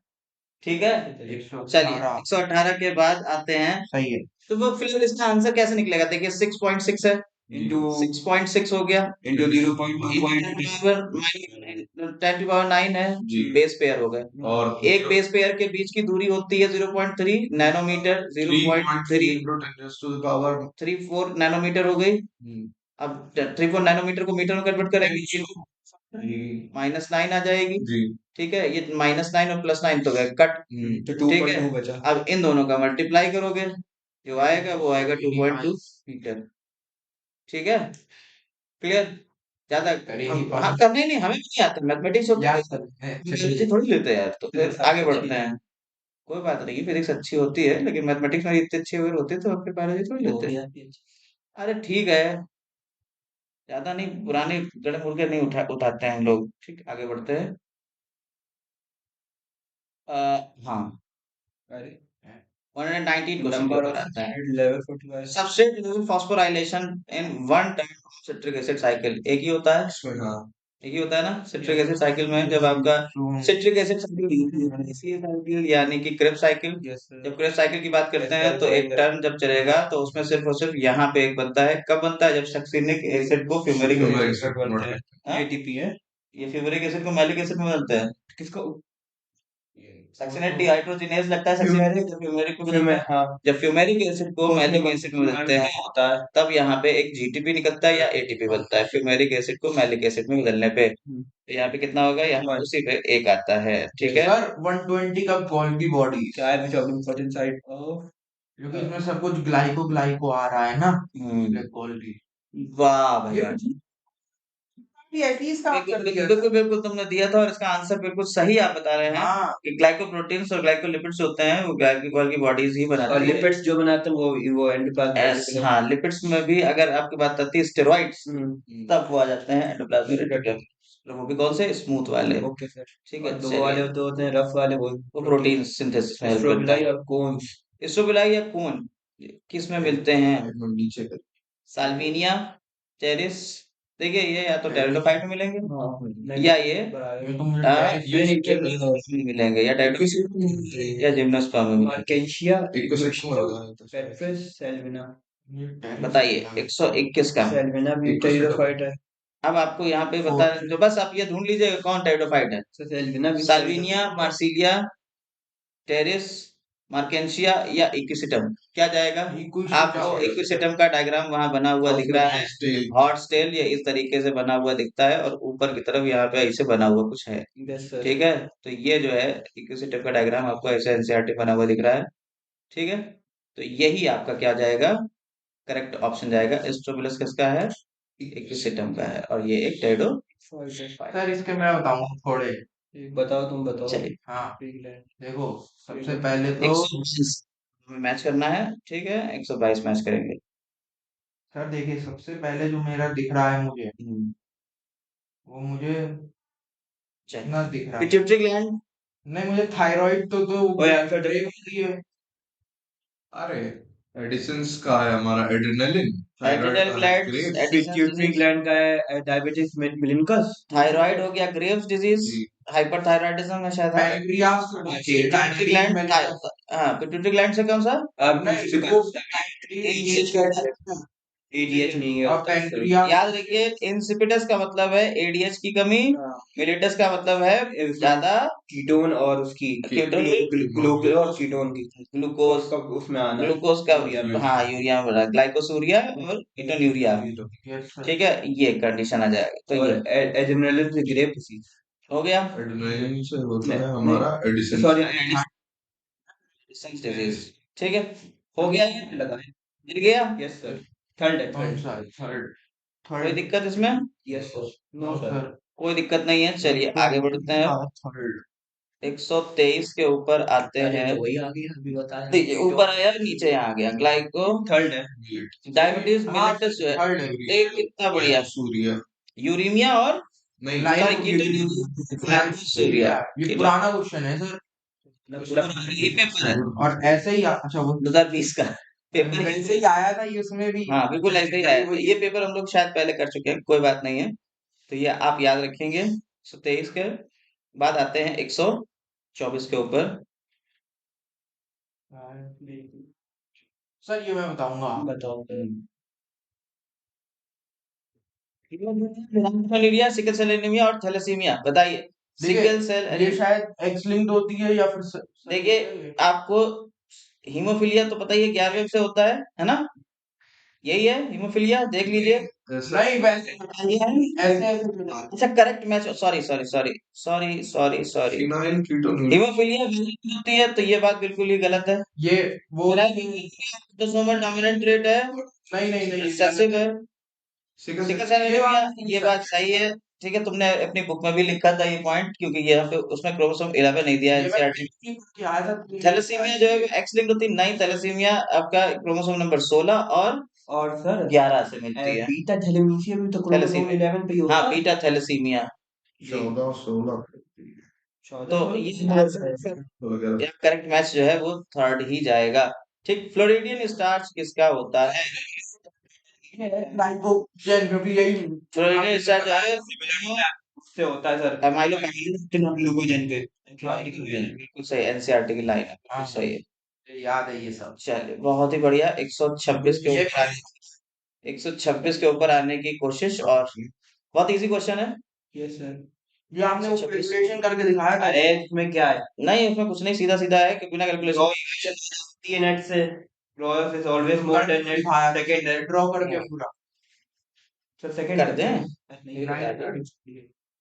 ठीक है, चलिए 118 118 के बाद आते हैं, सही है। तो वो फिर इसका आंसर कैसे निकलेगा? देखिए 6.6 है, into 6.6 हो गया, into 0.1 10 टू पावर 9 है, जी। बेस पेयर हो गए। और एक बेस पेयर के बीच की दूरी होती है 0.3 नैनोमीटर, 0.3 34 नैनोमीटर हो गई। अब 34 नैनोमीटर को मीटर में कन्वर्ट करेंगे, -9 आ जाएगी। जी। ठीक है, ये -9 और +9 तो गए कट। तो ठीक है, 2.2 बचा। अब इन दोनों का मल्टीप्लाई करोगे, जो आएगा वो आएगा 2.2 मीटर। ठीक है, क्लियर? ज्यादा हाँ करने नहीं, हमें भी नहीं आता मैथमेटिक्स थोड़ी लेते हैं यार, तो फिर आगे बढ़ते हैं। कोई बात नहीं, फिजिक्स अच्छी होती है, लेकिन मैथमेटिक्स में इतने अच्छे अगर होते तो आपके बायोलॉजी थोड़ी लेते। अरे ठीक है, ज्यादा नहीं, पुराने गढ़ मुर्गे नहीं उठाते हैं हम लोग। ठीक, आगे बढ़ते हैं। अ, हाँ, अरे 119 क्वेश्चन नंबर पेपर ऑफ आता है। Level 45 substrate level phosphorylation in one time of citric acid cycle, एक ही होता है, एक ही होता है ना सिट्रिक एसिड साइकिल में। जब आपका सिट्रिक एसिड साइकिल यानी कि क्रेब्स साइकिल, यस सर जब क्रेब्स साइकिल की बात करते हैं तो एक टर्न जब चलेगा तो उसमें सिर्फ और सिर्फ यहाँ पे एक बनता है। कब बनता है? जब सक्सिनिक एसिड को फ्यूमेरिक एसिड बोलते हैं हाँ? एटीपी है ये फ्यूमेरिक एसिड को मैलिक एसिड में बदलता है। किसको सक्सिनेट डिहाइड्रोजिनेज लगता है सक्सिनेट, जब फ्यूमेरिक को फिर बदलता मैं है। हाँ जब फ्यूमेरिक एसिड को मैलिक एसिड में बदलते हैं होता है तब यहाँ पे एक जीटीपी निकलता है या एटीपी बनता है, फ्यूमेरिक एसिड को मैलिक एसिड में बदलने पे। तो यहाँ पे कितना होगा? यहाँ पे उसी पे एक आता है। ठीक है, सर 120 का गोल्गी बॉडी, क्या है which of the important side of क्योंकि इसमें सब कुछ ग्लाइको आ रहा है ना, हम्म, गोल्गी। वाह भैया, एटलीस्ट का बिल्कुल आंसर दिया बिल्कुल बिल्कुल बिल्कुल तुमने दिया था, और इसका आंसर बिल्कुल सही आप बता रहे हैं हाँ कि ग्लाइकोप्रोटीन्स और ग्लाइकोलिपिड्स होते हैं वो ग्लाइकोल की बॉडीज ही और बनाती है। लिपिड्स जो बनाते हैं वो एंडोप्लाज्मिक रेटिकुलम हाँ, लिपिड्स में भी अगर आपकी बात आती है स्टेरॉइड्स, तब वो आ जाते हैं एंडोप्लाज्मिक रेटिकुलम, और वो भी कौन से? स्मूथ वाले। ओके सर ठीक है, और दो वाले चलिए, तो होते हैं रफ वाले वो प्रोटीन सिंथेसिस में हेल्प करता स्ट्रोबिलाई है। और कोन्स एस्ट्रोबिलाई या कोन किस में मिलते हैं? नीचे कर साल्विनिया, टेरिस, देखिए ये या तो टेरिडोफाइट में मिलेंगे हाँ या ये ये तो मुझे टेरिस में मिलेंगे, या टेरिडोफाइट या जिम्नोस्पर्म में मिलेंगे। मार्केशिया एक सेक्शन लगा है पेट्रस सेल्विना बताइए 121 का। सेल्विना भी एक क्वेश्चन टेरिडोफाइट है अब आपको यहाँ पे बता, तो बस आप ये ढूंढ लीजिएगा कौन टेरिडोफाइट है। तो सेल्विना भी साल्विनिया, मार्सिलिया, टेरिस, मार्केंशिया या इक्विसिटम, क्या जाएगा? आपको इक्विसिटम का डायग्राम वहां बना हुआ दिख रहा है, हॉट स्टेल ये इस तरीके से बना हुआ दिखता है, और ऊपर की तरफ यहाँ पे ऐसे बना हुआ कुछ है। यस सर ठीक है, तो ये जो है इक्विसिटम का डायग्राम आपको ऐसे एनसीईआरटी बना हुआ दिख रहा है। ठीक है, तो यही आपका क्या जाएगा? करेक्ट ऑप्शन जाएगा। एस्ट्रोबिलस किसका है? इक्विसिटम का है, और ये एक टेरिडोफाइट। सर इसके मैं बताऊंगा थोड़े। बताओ तुम बताओ चलिए, हाँ Greenland. देखो, सबसे पहले तो 122 मैच करना है। ठीक है, 122 मैच करेंगे। सर देखिए, सबसे पहले जो मेरा दिख रहा है मुझे, हम्म, वो मुझे चलिए, इतना दिख रहा है। पिट्यूटरी ग्लैंड, नहीं, मुझे थायराइड तो ओ यार फिर देखो होती है। अरे एडिसन्स का है हमारा एड्रेनलिन, थायराइड एड्रिनल का है ग्लैंड, ग्रेव्स। पिट्यूटरी ग्लैंड का है डायबिटिस मेलिनकस थायराइड हो गया, ग्रेव्स डिजीज, जी। हाइपरथायराइडिज्म में शायद है। पैनक्रियास पिट्यूटरी ग्लैंड, हाँ पिट्यूटरी ग्लैंड से कौन सा? अब एडीएच नहीं है और पैनक्रियास याद रखिए, इंसिपिडस का मतलब है एडीएच की कमी, मिलेटस का मतलब है ज्यादा कीटोन और उसकी कीटोन, ग्लूकोज और कीटोन की ग्लूकोज, उसका उसमें आना ग्लूकोज का, यूरिया हाँ यूरिया में बना, ग्लाइकोसूरिया और कीटोन यूरिया। ठीक है, ये कंडीशन आ जाएगा, तो और ये एड्रेनलिन से ग्रेव डिसीज हो गया। एड्रेनलिन से होता है नहीं, हमारा एडिसन। सॉरी डिजीज, ठीक है, हो गया, ये लगाए मिल गया। यस सर थर्ड है कौन थर्ड सा? थर्ड कोई दिक्कत इसमें? यस सर नो सर, कोई दिक्कत नहीं है, चलिए आगे बढ़ते हैं। थर्ड 123 के ऊपर आते हैं। वही आ गया अभी बताया देखिए ऊपर आया, नीचे यहाँ आ गया, ग्लाइको थर्ड है डायबिटीज मिलेटस जो है, थर्ड है। एक कितना बढ़िया, सूर्या यूरीमिया और नहीं सॉरी कीटोन्यूरिया, ये पुराना क्वेश्चन है सर, ये पेपर है और ऐसे ही अच्छा वो 2020 का पेपर वैसे ही आया था ये, उसमें भी हाँ बिल्कुल ऐसे ही आया था। ये पेपर हम लोग शायद पहले कर चुके हैं, कोई बात नहीं है, तो ये आप याद रखेंगे। 123 के बाद आते हैं 124 के ऊपर। सर ये मैं बताऊंगा। बताओ। हीमोफीलिया, सिकल सेल एनीमिया और थैलेसीमिया, बताइए। देखिए, सिकल सेल ये एनीमिया, शायद एक्स लिंक्ड होती है या फिर देखिए आपको हीमोफीलिया तो पता ही है क्या वेव से होता है ना? यही है हीमोफीलिया, देख लीजिए। नहीं वैसे ऐसे अच्छा correct match, sorry sorry sorry sorry sorry sorry, phenyl ketonuric haemophilia होती है तो ये बात बिल्कुल ही गलत है। ये वो ऑटोसोमल डोमिनेंट ट्रेट है, नहीं रिसेसिव है। Sickle sickle cell cell anaemia, ये बात सही है। ठीक है, तुमने अपनी बुक में भी लिखा था ये पॉइंट, क्योंकि यहाँ पे उसमें क्रोमोसोम 11 नहीं दिया है ये मैं एनसीईआरटी। कि आया था थैलेसीमिया जो है एक्स लिंक्ड होती है, नहीं थैलेसीमिया आपका क्रोमोसोम नंबर 16 और सर 11 से मिलती है। बीटा थैलेमीशिया भी तो क्रोमोसोम थैलेसीमिया, 11 पे ही होता हाँ है। Beta thalassaemia. 14 16 तो ये करेक्ट मैच जो है वो थर्ड ही जाएगा। ठीक, फ्लोरिडियन स्टार्च किसका होता है? नाइट्रोजन, क्योंकि यही फ्लोरिडियन स्टार्च जो है से होता है सर एमाइलो ग्लूकोजन के बिल्कुल सही, एनसीईआरटी की लाइन है, बिल्कुल सही है। मुझे याद है ये सब। चलिए बहुत ही बढ़िया, 126 के ये ऊपर 126 के ऊपर आने की कोशिश, और बहुत इजी क्वेश्चन है। Yes sir. जो आपने वो 126 कैलकुलेशन करके दिखाया था अरे इसमें क्या है? नहीं, उसमें कुछ नहीं, सीधा सीधा है कि बिना कैलकुलेशन। नेट से cross is always more than net दिखाया सेकंड नेट ड्रॉ करके पूरा सर सेकंड कर दें, नहीं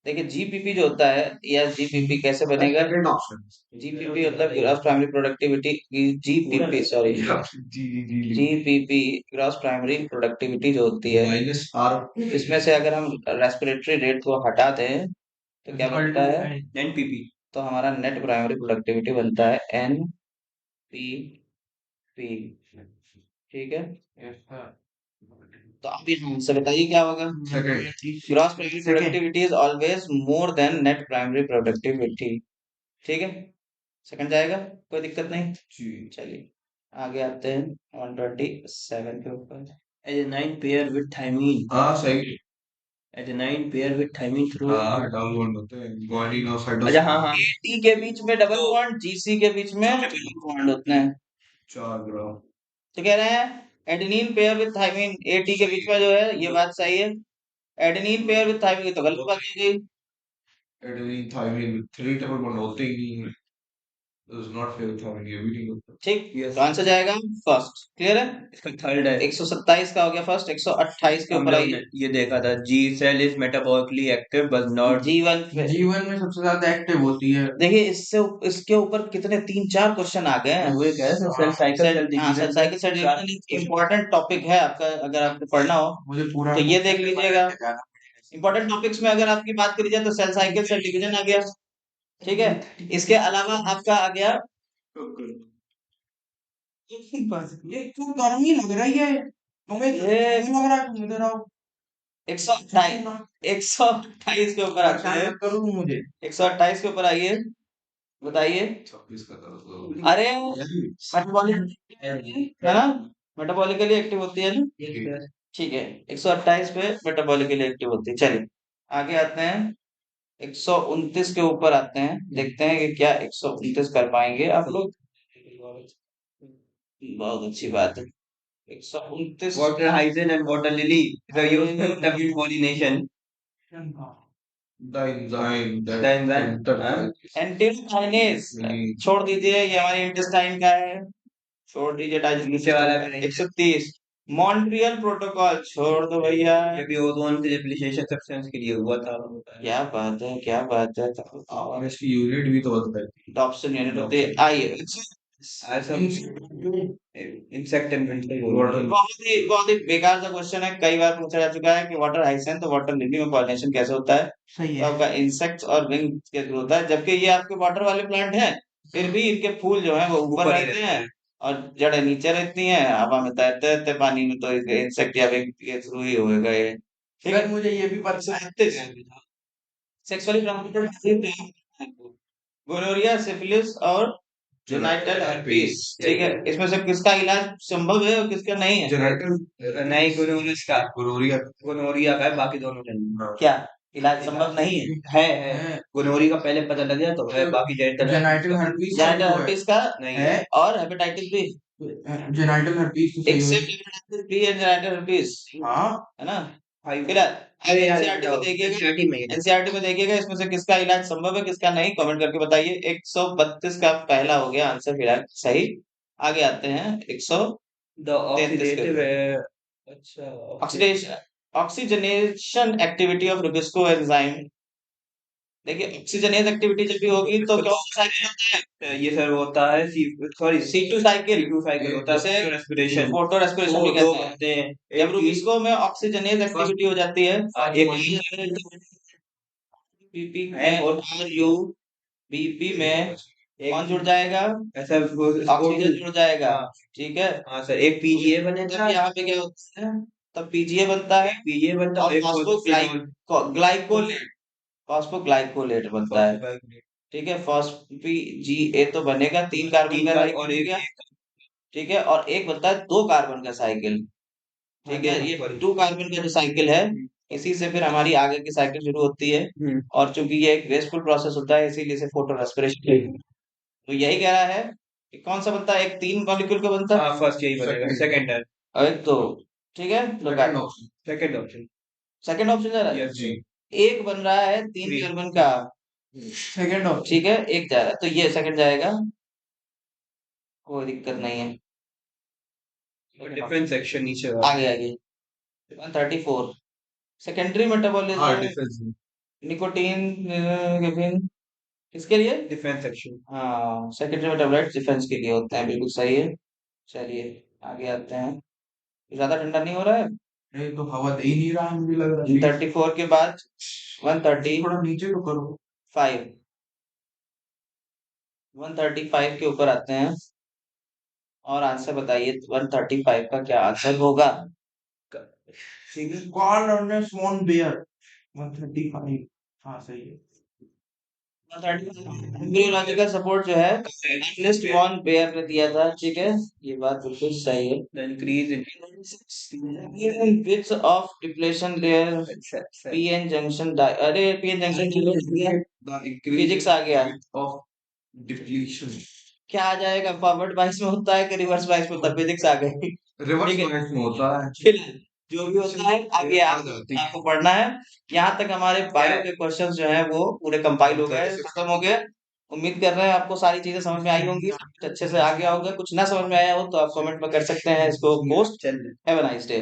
देखिए जीपीपी जो होता है, या जीपीपी कैसे बनेगा? सेकंड ऑप्शन जीपीपी मतलब gross primary productivity, GPP sorry, G GPP gross primary productivity जो होती है, माइनस आर इसमें से अगर हम रेस्पिरेटरी रेट को हटा दें तो क्या बनता है? एनपीपी। तो हमारा नेट प्राइमरी प्रोडक्टिविटी बनता है एन पी पी। ठीक है, तो आप यहाँ से बताइए क्या होगा? Second gross primary productivity is always more than net primary productivity. ठीक है, सेकंड जाएगा, कोई दिक्कत नहीं। चलिए आगे आते हैं 127 के ऊपर। adenine pair with thymine हाँ सही adenine pair with thymine through हाँ डबल बॉन्ड होते हैं guanine और अच्छा साइटोसिन हाँ टी के बीच में डबल बॉन्ड, जीसी के बीच में ट्रिपल बॉन्ड होते हैं। 4 ग्राम तो कह रहे हैं adenine pair with thymine, eighty के बीच में जो है, ये बात सही है। एडेनिन पेयर विद थाइमिन तो गलत बात हो गई। एडेनिन थायमिन 3 ट्रिपल बॉन्ड होते ही नहीं है does not fail थायमिन ये भी नहीं होता ठीक, तो आंसर जाएगा फर्स्ट। क्लियर है? इसका थर्ड है 127 का हो गया फर्स्ट, 128 के हम ऊपर लोग आइए। ने ये देखा था G cell is metabolically active but not G one G one में सबसे ज्यादा एक्टिव होती है। देखिए, इससे इसके ऊपर कितने 3-4 क्वेश्चन आ गए हैं। वो कह रहे हैं cell cycle cell division cycle cell division important topic है आपका, अगर आपको पढ़ना हो मुझे पूरा तो ये देख लीजिएगा। इंपॉर्टेंट टॉपिक्स में अगर आपकी बात करी जाए तो सेल साइकिल सेल डिवीजन आ गया। ठीक है, इसके अलावा आपका आ गया, ये क्यों गर्मी लग रही है तुम्हें? ये लग रहा है तुम इधर आओ। 128 के ऊपर आते हैं। करूँ मुझे 128 के ऊपर आइए, बताइए। 26 का था तो अरे मेटाबॉलिक है ना, मेटाबॉलिकली एक्टिव होती है ना। ठीक है, 128 पे मेटाबॉलिकली एक्टिव होती है। चलिए आगे आते हैं, 129 के ऊपर आते हैं, देखते हैं कि क्या 129 कर पाएंगे आप लोग। बहुत अच्छी बात है, 129 वाटर हाइजेन and water lily the use W pollination डाइंजाइम the enzyme, एंटीकाइनेज। छोड़ दीजिए, ये हमारी इंटेस्टाइन का है, छोड़ दीजिए। नीचे वाला भी नहीं। 130 मॉन्ट्रियल प्रोटोकॉल छोड़ दो भैया। ये भी ओजोन के रिप्लिकेशन सब्सटेंस के लिए हुआ था। क्या बात है, क्या बात है। और इसकी यूनिट भी तो बताई टॉप्सन यूनिट होती है। आइए इंसेक्ट इन्वेंटरी बहुत ही बेकार सा क्वेश्चन है, कई बार पूछा जा चुका है कि वाटर हाइसेंथ तो वाटर लिली में पॉलिनेशन कैसे होता है? सही तो है। आपका इंसेक्ट्स और विंग के थ्रू होता है, जबकि ये आपके वाटर वाले प्लांट हैं, फिर भी इनके फूल जो है वो ऊपर ऊपर ही रहते हैं और जड़ें नीचे रहती हैं, हवा में तैरते रहते हैं पानी में, तो इंसेक्ट या विंग के थ्रू ही होएगा ये। ठीक सर है, मुझे ये भी पता है। सेक्सुअली ट्रांसमिटेड गोनोरिया, सिफिलिस और जेनाइटल herpes। ठीक है, इसमें से किसका इलाज संभव है और किसका नहीं है? जेनेटिक नहीं गोनोरिया का गोनोरिया गोनोरिया का है, बाकी दोनों नहीं। क्या इलाज संभव नहीं है। है गोनोरी का पहले पता लग गया तो है, बाकी जेनाइटल हर्पीस का भी जेनिटल तो है। हर्पीस का नहीं है और हेपेटाइटिस बी, जेनाइटल हर्पीस तो सही हो except hepatitis B and genital herpes, हाँ है ना। भाई फिलहाल अरे यार एनसीईआरटी में देखिएगा, एनसीईआरटी में एनसीईआरटी में देखिएगा इसमें से किसका इलाज संभव है किसका नहीं, कमेंट करके बताइए। 132 का पहला हो गया आंसर फिलहाल सही। आगे आते हैं 133 द के ऑक्सीडेटिव ऊपर। अच्छा oxidation oxygenation activity of Rubisco enzyme. देखिए ऑक्सीजनेज एक्टिविटी जब भी होगी तो क्या साइकिल होता है, ये सर होता है sorry C2 cycle, C2 cycle होता है, जिसे रेस्पिरेशन फोटो रेस्पिरेशन भी दो कहते हैं। बनते हैं, जब एक रुबिस्को में ऑक्सीजनेज एक्टिविटी हो जाती है, एक बीपी है में और और यू बीपी में कौन जुड़ जाएगा, ऐसा ऑक्सीजन जुड़ जाएगा, हाँ ठीक है। हाँ सर, एक पीजीए बनेगा, तब यहाँ पे क्या होता है, तब पीजीए बनता है पीजीए बनता और है, एक फॉस्फोग्लाइकोलेट, फॉस्फोग्लाइकोलेट बनता है, ठीक है। फॉस्फीजीए तो बनेगा 3 कार्बन का साइकिल और हो एक गया, ठीक है। और एक बनता है 2 कार्बन का साइकिल, ठीक है। ये 2 कार्बन का जो साइकिल है इसी से फिर हमारी आगे की साइकिल शुरू होती है। और चूंकि ये एक वेस्टफुल प्रोसेस होता है इसीलिए इसे फोटो रेस्पिरेशन, तो यही कह रहा है कि कौन सा बनता है, एक 3 मॉलिक्यूल का बनता है हाँ फर्स्ट यही बनेगा, सेकंड है, और एक 2, ठीक है। लो second option second option second option जा रहा है, यस जी एक बन रहा है 3 Three. कार्बन का, सेकंड ऑप्शन ठीक है, एक जा रहा है तो ये सेकंड जाएगा, कोई दिक्कत नहीं है। डिफरेंट सेक्शन नीचे आगे आगे 134 सेकेंडरी हाँ मेटाबॉलिज्म डिफरेंस निकोटीन गिबरेलिन किसके लिए, डिफरेंट सेक्शन हाँ सेकेंडरी मेटाबोलाइट्स डिफेंस के लिए होते हैं, बिल्कुल सही है। चलिए आगे आते हैं, ज्यादा ठंडा नहीं हो रहा है। ये तो हवा दे ही नहीं रहा है, मुझे लग रहा है 34 के बाद 135, थोड़ा नीचे तो करो। 135 के ऊपर आते हैं और आंसर बताइए 135 का क्या आंसर होगा। कार्ल अर्नेस्ट वॉन बेयर 135 हाँ सही है। एम्ब्रियोलॉजिकल सपोर्ट जो है अर्नेस्ट वॉन बेयर ने दिया था, ठीक है, ये बात बिल्कुल सही है। The increase in bits of depletion layer pn junction अरे pn junction the increase physics आ गया, ऑफ डिप्लीशन क्या आ जाएगा, फॉरवर्ड बाइस में होता है कि रिवर्स बाइस में होता है, फिजिक्स आ गई, रिवर्स ठीक है। बायस में होता है फिलहाल जो भी होता है आगे आपको पढ़ना है। यहाँ तक हमारे बायो के क्वेश्चंस जो हैं वो पूरे कंपाइल हो गए, खत्म हो गए। उम्मीद कर रहे हैं आपको सारी चीजें समझ में आई होंगी, अच्छे से आ गया होगा। कुछ ना समझ में आया हो तो आप कमेंट में कर सकते हैं इसको post. Have a nice day.